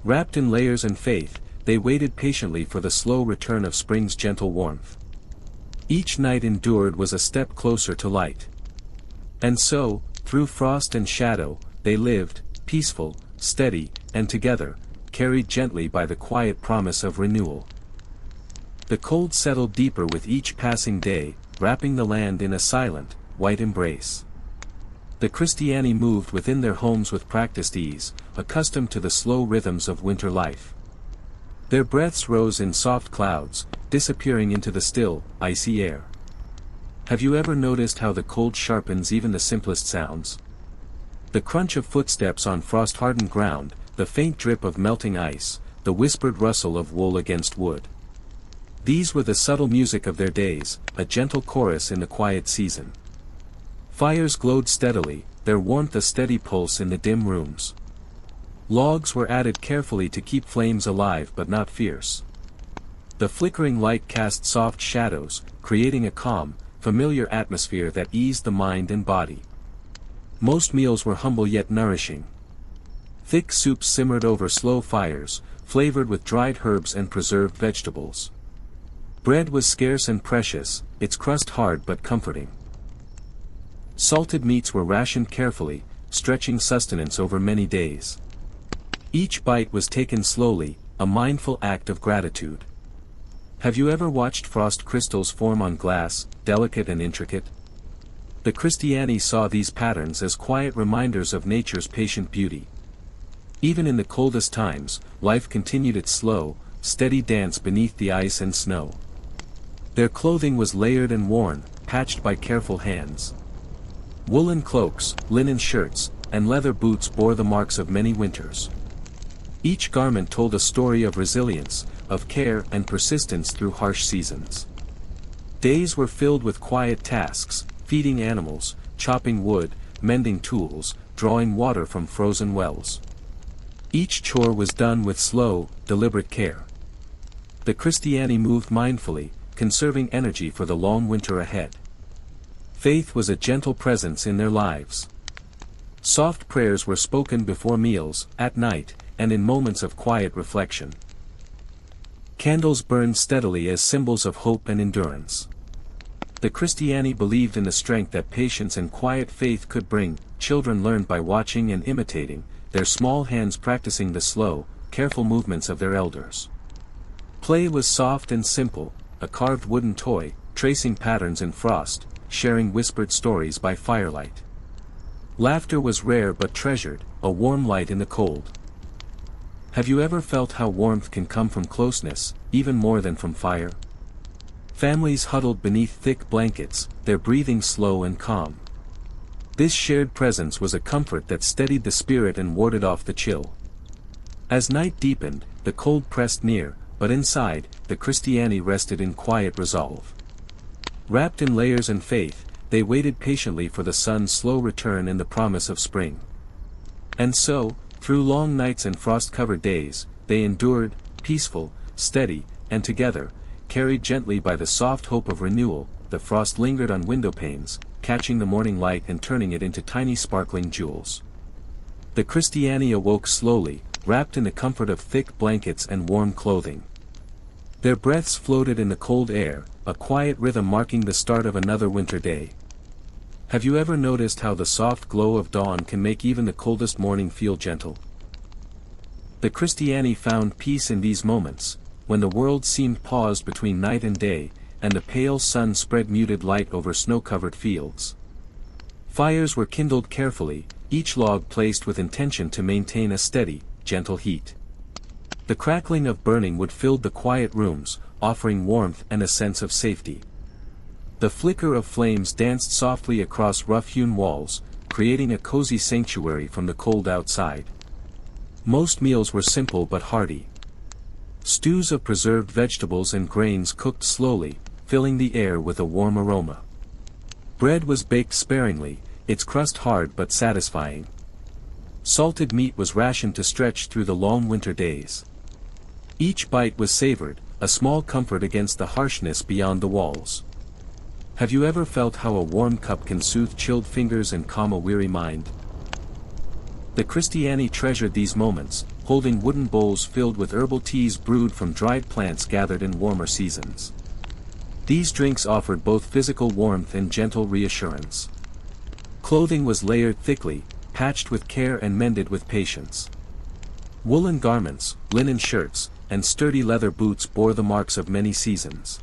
Wrapped in layers and faith, they waited patiently for the slow return of spring's gentle warmth. Each night endured was a step closer to light. And so, through frost and shadow, they lived, peaceful, steady, and together, carried gently by the quiet promise of renewal. The cold settled deeper with each passing day, wrapping the land in a silent, white embrace. The Christiani moved within their homes with practiced ease, accustomed to the slow rhythms of winter life. Their breaths rose in soft clouds, disappearing into the still, icy air. Have you ever noticed how the cold sharpens even the simplest sounds? The crunch of footsteps on frost-hardened ground, the faint drip of melting ice, the whispered rustle of wool against wood. These were the subtle music of their days, a gentle chorus in the quiet season. Fires glowed steadily, their warmth a steady pulse in the dim rooms. Logs were added carefully to keep flames alive but not fierce. The flickering light cast soft shadows, creating a calm, familiar atmosphere that eased the mind and body. Most meals were humble yet nourishing. Thick soups simmered over slow fires, flavored with dried herbs and preserved vegetables. Bread was scarce and precious, its crust hard but comforting. Salted meats were rationed carefully, stretching sustenance over many days. Each bite was taken slowly, a mindful act of gratitude. Have you ever watched frost crystals form on glass, delicate and intricate? The Christiani saw these patterns as quiet reminders of nature's patient beauty. Even in the coldest times, life continued its slow, steady dance beneath the ice and snow. Their clothing was layered and worn, patched by careful hands. Woolen cloaks, linen shirts, and leather boots bore the marks of many winters. Each garment told a story of resilience, of care and persistence through harsh seasons. Days were filled with quiet tasks, feeding animals, chopping wood, mending tools, drawing water from frozen wells. Each chore was done with slow, deliberate care. The Christiani moved mindfully, conserving energy for the long winter ahead. Faith was a gentle presence in their lives. Soft prayers were spoken before meals, at night, and in moments of quiet reflection. Candles burned steadily as symbols of hope and endurance. The Christiani believed in the strength that patience and quiet faith could bring. Children learned by watching and imitating, their small hands practicing the slow, careful movements of their elders. Play was soft and simple, a carved wooden toy, tracing patterns in frost, sharing whispered stories by firelight. Laughter was rare but treasured, a warm light in the cold. Have you ever felt how warmth can come from closeness, even more than from fire? Families huddled beneath thick blankets, their breathing slow and calm. This shared presence was a comfort that steadied the spirit and warded off the chill. As night deepened, the cold pressed near, but inside, the Christiani rested in quiet resolve. Wrapped in layers and faith, they waited patiently for the sun's slow return and the promise of spring. And so, through long nights and frost-covered days, they endured, peaceful, steady, and together, carried gently by the soft hope of renewal. The frost lingered on window panes, catching the morning light and turning it into tiny sparkling jewels. The Christiani awoke slowly, wrapped in the comfort of thick blankets and warm clothing. Their breaths floated in the cold air, a quiet rhythm marking the start of another winter day. Have you ever noticed how the soft glow of dawn can make even the coldest morning feel gentle? The Christiani found peace in these moments, when the world seemed paused between night and day, and the pale sun spread muted light over snow-covered fields. Fires were kindled carefully, each log placed with intention to maintain a steady, gentle heat. The crackling of burning wood filled the quiet rooms, offering warmth and a sense of safety. The flicker of flames danced softly across rough-hewn walls, creating a cozy sanctuary from the cold outside. Most meals were simple but hearty. Stews of preserved vegetables and grains cooked slowly, filling the air with a warm aroma. Bread was baked sparingly, its crust hard but satisfying. Salted meat was rationed to stretch through the long winter days. Each bite was savored, a small comfort against the harshness beyond the walls. Have you ever felt how a warm cup can soothe chilled fingers and calm a weary mind? The Christiani treasured these moments, holding wooden bowls filled with herbal teas brewed from dried plants gathered in warmer seasons. These drinks offered both physical warmth and gentle reassurance. Clothing was layered thickly, patched with care and mended with patience. Woolen garments, linen shirts, and sturdy leather boots bore the marks of many seasons.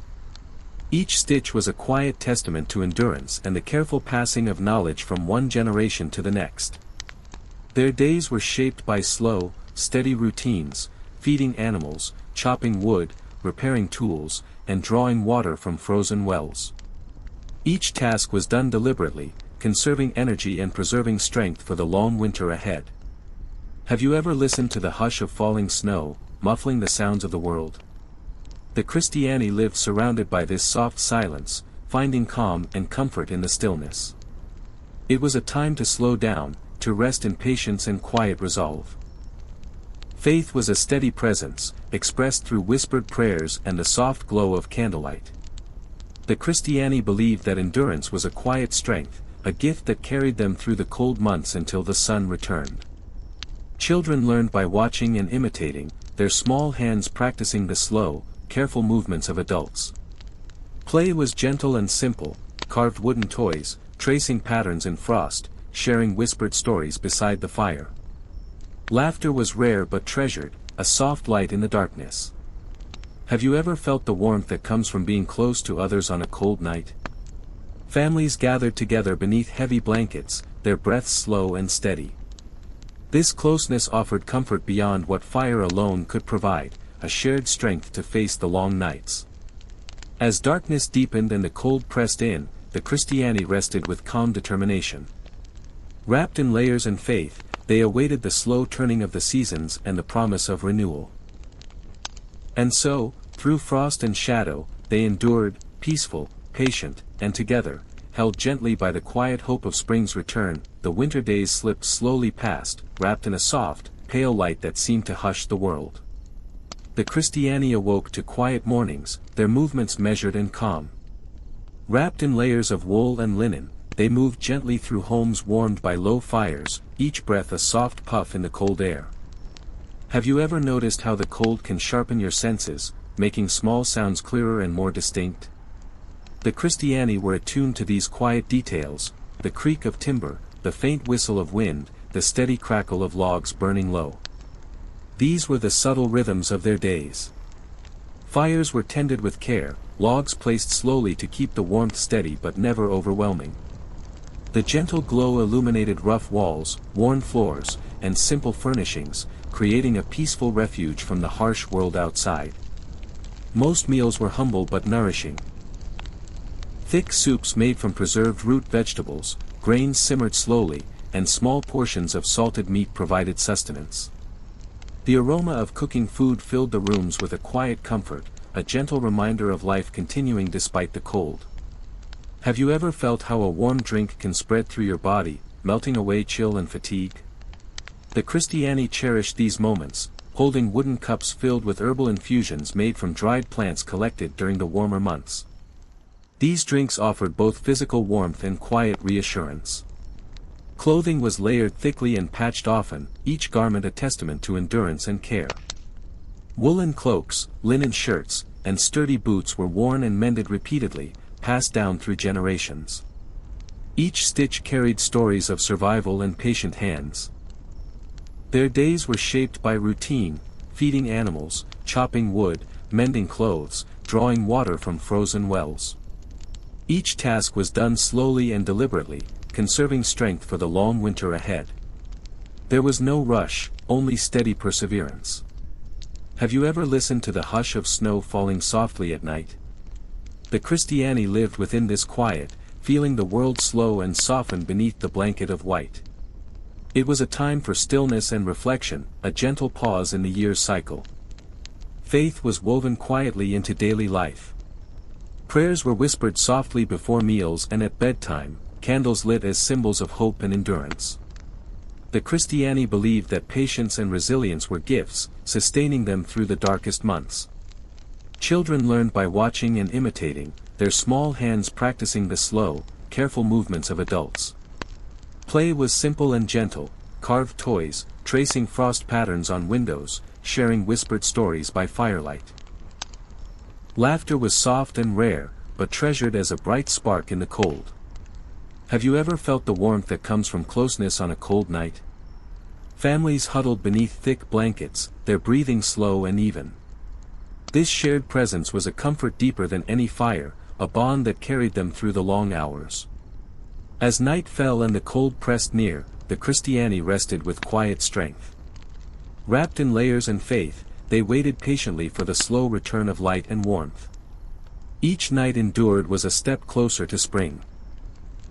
Each stitch was a quiet testament to endurance and the careful passing of knowledge from one generation to the next. Their days were shaped by slow, steady routines, feeding animals, chopping wood, repairing tools, and drawing water from frozen wells. Each task was done deliberately, conserving energy and preserving strength for the long winter ahead. Have you ever listened to the hush of falling snow, muffling the sounds of the world? The Christiani lived surrounded by this soft silence, finding calm and comfort in the stillness. It was a time to slow down, to rest in patience and quiet resolve. Faith was a steady presence, expressed through whispered prayers and the soft glow of candlelight. The Christiani believed that endurance was a quiet strength, a gift that carried them through the cold months until the sun returned. Children learned by watching and imitating, their small hands practicing the slow, careful movements of adults. Play was gentle and simple, carved wooden toys, tracing patterns in frost, sharing whispered stories beside the fire. Laughter was rare but treasured, a soft light in the darkness. Have you ever felt the warmth that comes from being close to others on a cold night? Families gathered together beneath heavy blankets, their breaths slow and steady. This closeness offered comfort beyond what fire alone could provide, a shared strength to face the long nights. As darkness deepened and the cold pressed in, the Christiani rested with calm determination. Wrapped in layers and faith, they awaited the slow turning of the seasons and the promise of renewal. And so, through frost and shadow, they endured, peaceful, patient, and together, held gently by the quiet hope of spring's return. The winter days slipped slowly past, wrapped in a soft, pale light that seemed to hush the world. The Christiani awoke to quiet mornings, their movements measured and calm. Wrapped in layers of wool and linen, they moved gently through homes warmed by low fires, each breath a soft puff in the cold air. Have you ever noticed how the cold can sharpen your senses, making small sounds clearer and more distinct? The Christiani were attuned to these quiet details, the creak of timber, the faint whistle of wind, the steady crackle of logs burning low. These were the subtle rhythms of their days. Fires were tended with care, logs placed slowly to keep the warmth steady but never overwhelming. The gentle glow illuminated rough walls, worn floors, and simple furnishings, creating a peaceful refuge from the harsh world outside. Most meals were humble but nourishing. Thick soups made from preserved root vegetables, grains simmered slowly, and small portions of salted meat provided sustenance. The aroma of cooking food filled the rooms with a quiet comfort, a gentle reminder of life continuing despite the cold. Have you ever felt how a warm drink can spread through your body, melting away chill and fatigue? The Christiani cherished these moments, holding wooden cups filled with herbal infusions made from dried plants collected during the warmer months. These drinks offered both physical warmth and quiet reassurance. Clothing was layered thickly and patched often, each garment a testament to endurance and care. Woolen cloaks, linen shirts, and sturdy boots were worn and mended repeatedly, passed down through generations. Each stitch carried stories of survival and patient hands. Their days were shaped by routine, feeding animals, chopping wood, mending clothes, drawing water from frozen wells. Each task was done slowly and deliberately, conserving strength for the long winter ahead. There was no rush, only steady perseverance. Have you ever listened to the hush of snow falling softly at night? The Christiani lived within this quiet, feeling the world slow and soften beneath the blanket of white. It was a time for stillness and reflection, a gentle pause in the year's cycle. Faith was woven quietly into daily life. Prayers were whispered softly before meals and at bedtime, candles lit as symbols of hope and endurance. The Christiani believed that patience and resilience were gifts, sustaining them through the darkest months. Children learned by watching and imitating, their small hands practicing the slow, careful movements of adults. Play was simple and gentle, carved toys, tracing frost patterns on windows, sharing whispered stories by firelight. Laughter was soft and rare, but treasured as a bright spark in the cold. Have you ever felt the warmth that comes from closeness on a cold night? Families huddled beneath thick blankets, their breathing slow and even. This shared presence was a comfort deeper than any fire, a bond that carried them through the long hours. As night fell and the cold pressed near, the Christiani rested with quiet strength. Wrapped in layers and faith, they waited patiently for the slow return of light and warmth. Each night endured was a step closer to spring.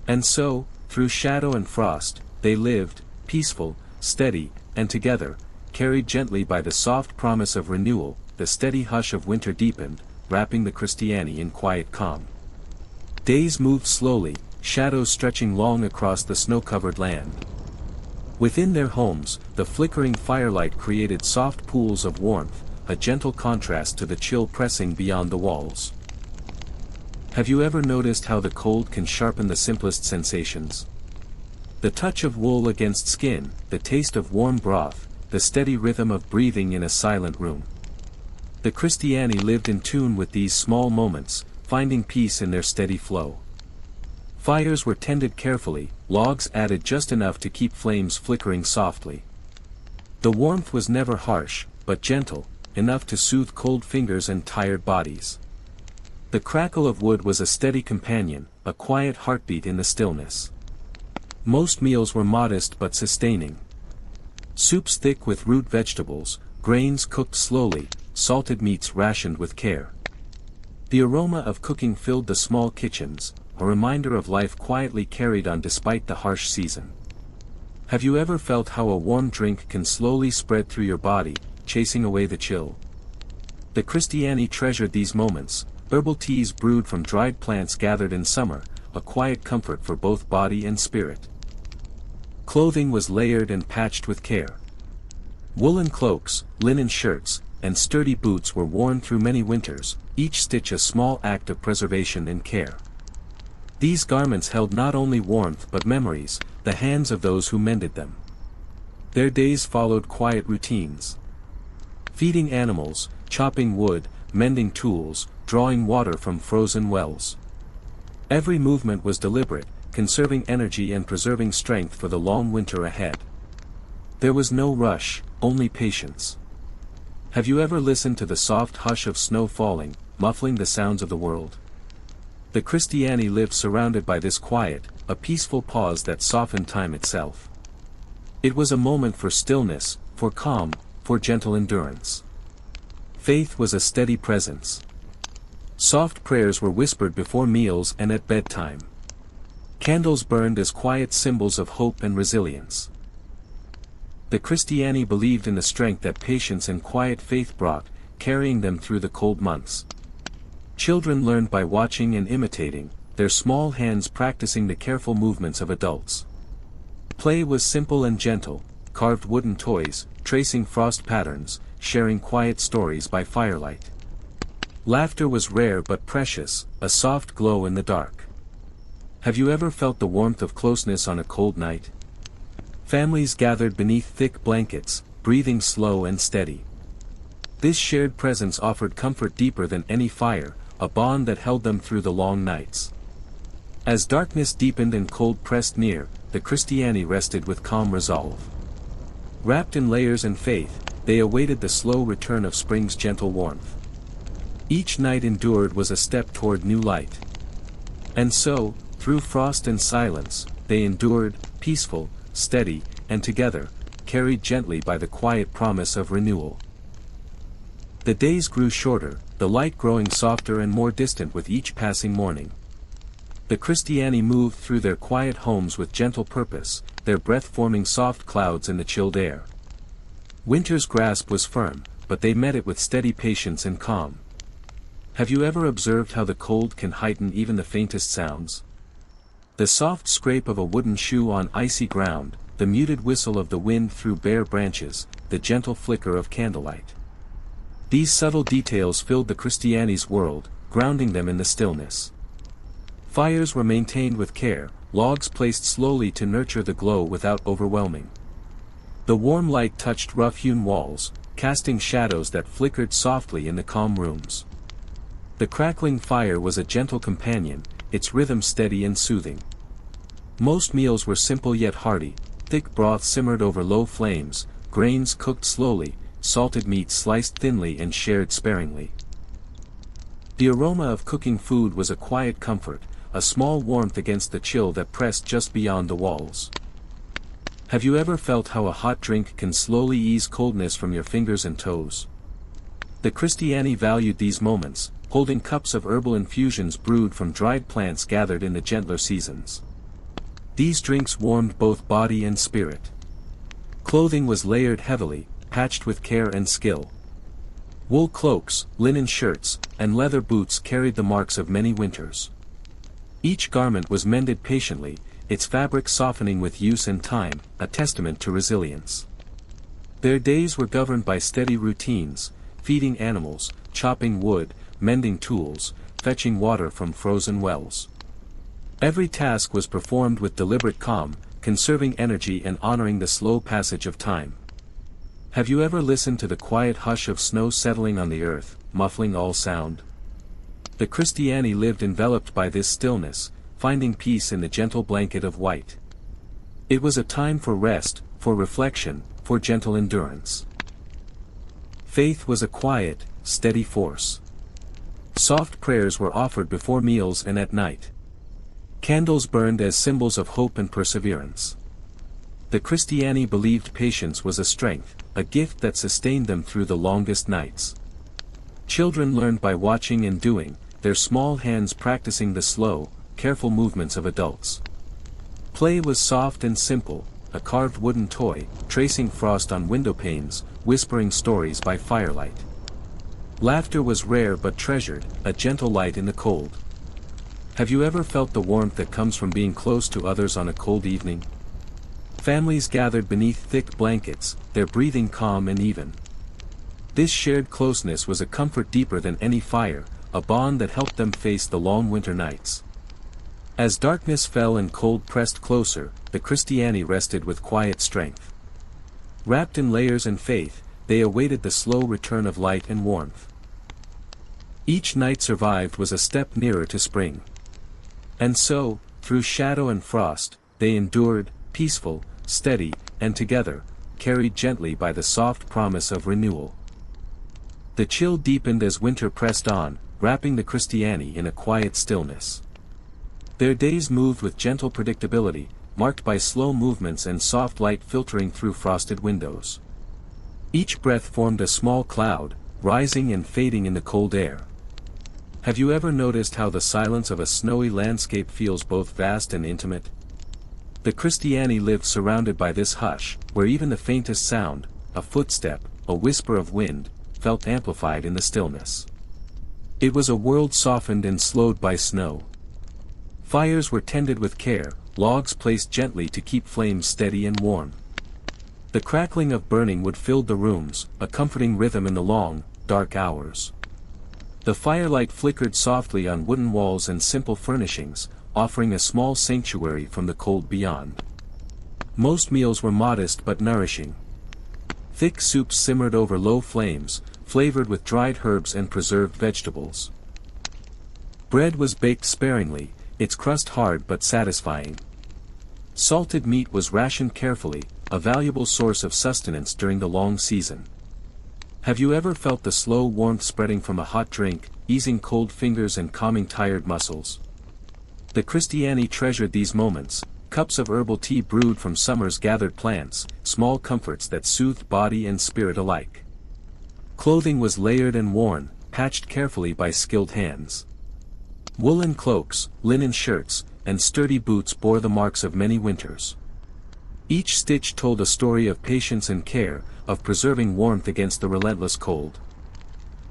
And so, through shadow and frost, they lived, peaceful, steady, and together, carried gently by the soft promise of renewal. The steady hush of winter deepened, wrapping the Christiani in quiet calm. Days moved slowly, shadows stretching long across the snow-covered land. Within their homes, the flickering firelight created soft pools of warmth, a gentle contrast to the chill pressing beyond the walls. Have you ever noticed how the cold can sharpen the simplest sensations? The touch of wool against skin, the taste of warm broth, the steady rhythm of breathing in a silent room. The Christiani lived in tune with these small moments, finding peace in their steady flow. Fires were tended carefully, logs added just enough to keep flames flickering softly. The warmth was never harsh, but gentle, enough to soothe cold fingers and tired bodies. The crackle of wood was a steady companion, a quiet heartbeat in the stillness. Most meals were modest but sustaining. Soups thick with root vegetables, grains cooked slowly, salted meats rationed with care. The aroma of cooking filled the small kitchens, a reminder of life quietly carried on despite the harsh season. Have you ever felt how a warm drink can slowly spread through your body, chasing away the chill? The Christiani treasured these moments, herbal teas brewed from dried plants gathered in summer, a quiet comfort for both body and spirit. Clothing was layered and patched with care. Woolen cloaks, linen shirts, and sturdy boots were worn through many winters, each stitch a small act of preservation and care. These garments held not only warmth but memories, the hands of those who mended them. Their days followed quiet routines. Feeding animals, chopping wood, mending tools, drawing water from frozen wells. Every movement was deliberate, conserving energy and preserving strength for the long winter ahead. There was no rush, only patience. Have you ever listened to the soft hush of snow falling, muffling the sounds of the world? The Christiani lived surrounded by this quiet, a peaceful pause that softened time itself. It was a moment for stillness, for calm, for gentle endurance. Faith was a steady presence. Soft prayers were whispered before meals and at bedtime. Candles burned as quiet symbols of hope and resilience. The Christiani believed in the strength that patience and quiet faith brought, carrying them through the cold months. Children learned by watching and imitating, their small hands practicing the careful movements of adults. Play was simple and gentle, carved wooden toys, tracing frost patterns, sharing quiet stories by firelight. Laughter was rare but precious, a soft glow in the dark. Have you ever felt the warmth of closeness on a cold night? Families gathered beneath thick blankets, breathing slow and steady. This shared presence offered comfort deeper than any fire, a bond that held them through the long nights. As darkness deepened and cold pressed near, the Christiani rested with calm resolve. Wrapped in layers and faith, they awaited the slow return of spring's gentle warmth. Each night endured was a step toward new light. And so, through frost and silence, they endured, peaceful, steady, and together, carried gently by the quiet promise of renewal. The days grew shorter, the light growing softer and more distant with each passing morning. The Christiani moved through their quiet homes with gentle purpose, their breath forming soft clouds in the chilled air. Winter's grasp was firm, but they met it with steady patience and calm. Have you ever observed how the cold can heighten even the faintest sounds? The soft scrape of a wooden shoe on icy ground, the muted whistle of the wind through bare branches, the gentle flicker of candlelight. These subtle details filled the Christiani's world, grounding them in the stillness. Fires were maintained with care, logs placed slowly to nurture the glow without overwhelming. The warm light touched rough-hewn walls, casting shadows that flickered softly in the calm rooms. The crackling fire was a gentle companion, its rhythm steady and soothing. Most meals were simple yet hearty, thick broth simmered over low flames, grains cooked slowly, salted meat sliced thinly and shared sparingly. The aroma of cooking food was a quiet comfort, a small warmth against the chill that pressed just beyond the walls. Have you ever felt how a hot drink can slowly ease coldness from your fingers and toes? The Christiani valued these moments, holding cups of herbal infusions brewed from dried plants gathered in the gentler seasons. These drinks warmed both body and spirit. Clothing was layered heavily, patched with care and skill. Wool cloaks, linen shirts, and leather boots carried the marks of many winters. Each garment was mended patiently, its fabric softening with use and time, a testament to resilience. Their days were governed by steady routines, feeding animals, chopping wood, mending tools, fetching water from frozen wells. Every task was performed with deliberate calm, conserving energy and honoring the slow passage of time. Have you ever listened to the quiet hush of snow settling on the earth, muffling all sound? The Christiani lived enveloped by this stillness, finding peace in the gentle blanket of white. It was a time for rest, for reflection, for gentle endurance. Faith was a quiet, steady force. Soft prayers were offered before meals and at night. Candles burned as symbols of hope and perseverance. The Christiani believed patience was a strength, a gift that sustained them through the longest nights. Children learned by watching and doing, their small hands practicing the slow, careful movements of adults. Play was soft and simple, a carved wooden toy, tracing frost on window panes, whispering stories by firelight. Laughter was rare but treasured, a gentle light in the cold. Have you ever felt the warmth that comes from being close to others on a cold evening? Families gathered beneath thick blankets, their breathing calm and even. This shared closeness was a comfort deeper than any fire, a bond that helped them face the long winter nights. As darkness fell and cold pressed closer, the Christiani rested with quiet strength. Wrapped in layers and faith, they awaited the slow return of light and warmth. Each night survived was a step nearer to spring. And so, through shadow and frost, they endured, peaceful, steady, and together, carried gently by the soft promise of renewal. The chill deepened as winter pressed on, wrapping the Christiani in a quiet stillness. Their days moved with gentle predictability, marked by slow movements and soft light filtering through frosted windows. Each breath formed a small cloud, rising and fading in the cold air. Have you ever noticed how the silence of a snowy landscape feels both vast and intimate? The Christiani lived surrounded by this hush, where even the faintest sound, a footstep, a whisper of wind, felt amplified in the stillness. It was a world softened and slowed by snow. Fires were tended with care, logs placed gently to keep flames steady and warm. The crackling of burning wood filled the rooms, a comforting rhythm in the long, dark hours. The firelight flickered softly on wooden walls and simple furnishings, offering a small sanctuary from the cold beyond. Most meals were modest but nourishing. Thick soups simmered over low flames, flavored with dried herbs and preserved vegetables. Bread was baked sparingly, its crust hard but satisfying. Salted meat was rationed carefully, a valuable source of sustenance during the long season. Have you ever felt the slow warmth spreading from a hot drink, easing cold fingers and calming tired muscles? The Christiani treasured these moments, cups of herbal tea brewed from summer's gathered plants, small comforts that soothed body and spirit alike. Clothing was layered and worn, patched carefully by skilled hands. Woolen cloaks, linen shirts, and sturdy boots bore the marks of many winters. Each stitch told a story of patience and care, of preserving warmth against the relentless cold.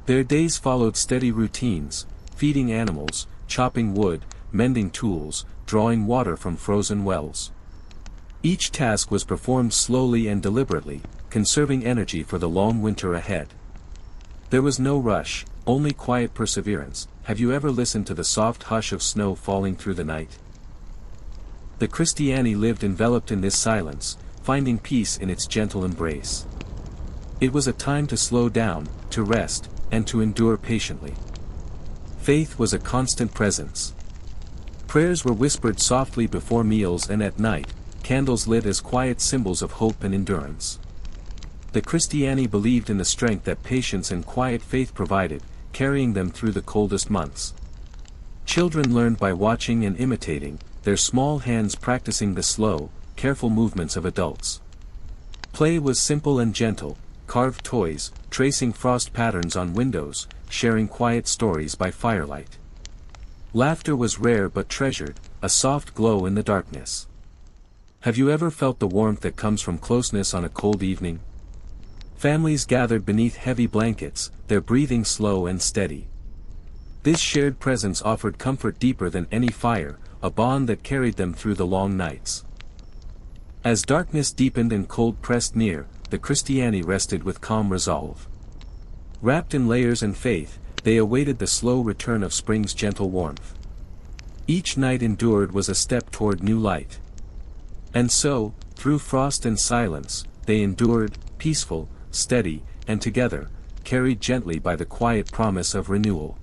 Their days followed steady routines, feeding animals, chopping wood, mending tools, drawing water from frozen wells. Each task was performed slowly and deliberately, conserving energy for the long winter ahead. There was no rush, only quiet perseverance. Have you ever listened to the soft hush of snow falling through the night? The Christiani lived enveloped in this silence, finding peace in its gentle embrace. It was a time to slow down, to rest, and to endure patiently. Faith was a constant presence. Prayers were whispered softly before meals and at night, candles lit as quiet symbols of hope and endurance. The Christiani believed in the strength that patience and quiet faith provided, carrying them through the coldest months. Children learned by watching and imitating, their small hands practicing the slow, careful movements of adults. Play was simple and gentle, carved toys, tracing frost patterns on windows, sharing quiet stories by firelight. Laughter was rare but treasured, a soft glow in the darkness. Have you ever felt the warmth that comes from closeness on a cold evening? Families gathered beneath heavy blankets, their breathing slow and steady. This shared presence offered comfort deeper than any fire, a bond that carried them through the long nights. As darkness deepened and cold pressed near, the Christiani rested with calm resolve. Wrapped in layers and faith, they awaited the slow return of spring's gentle warmth. Each night endured was a step toward new light. And so, through frost and silence, they endured, peaceful, steady, and together, carried gently by the quiet promise of renewal.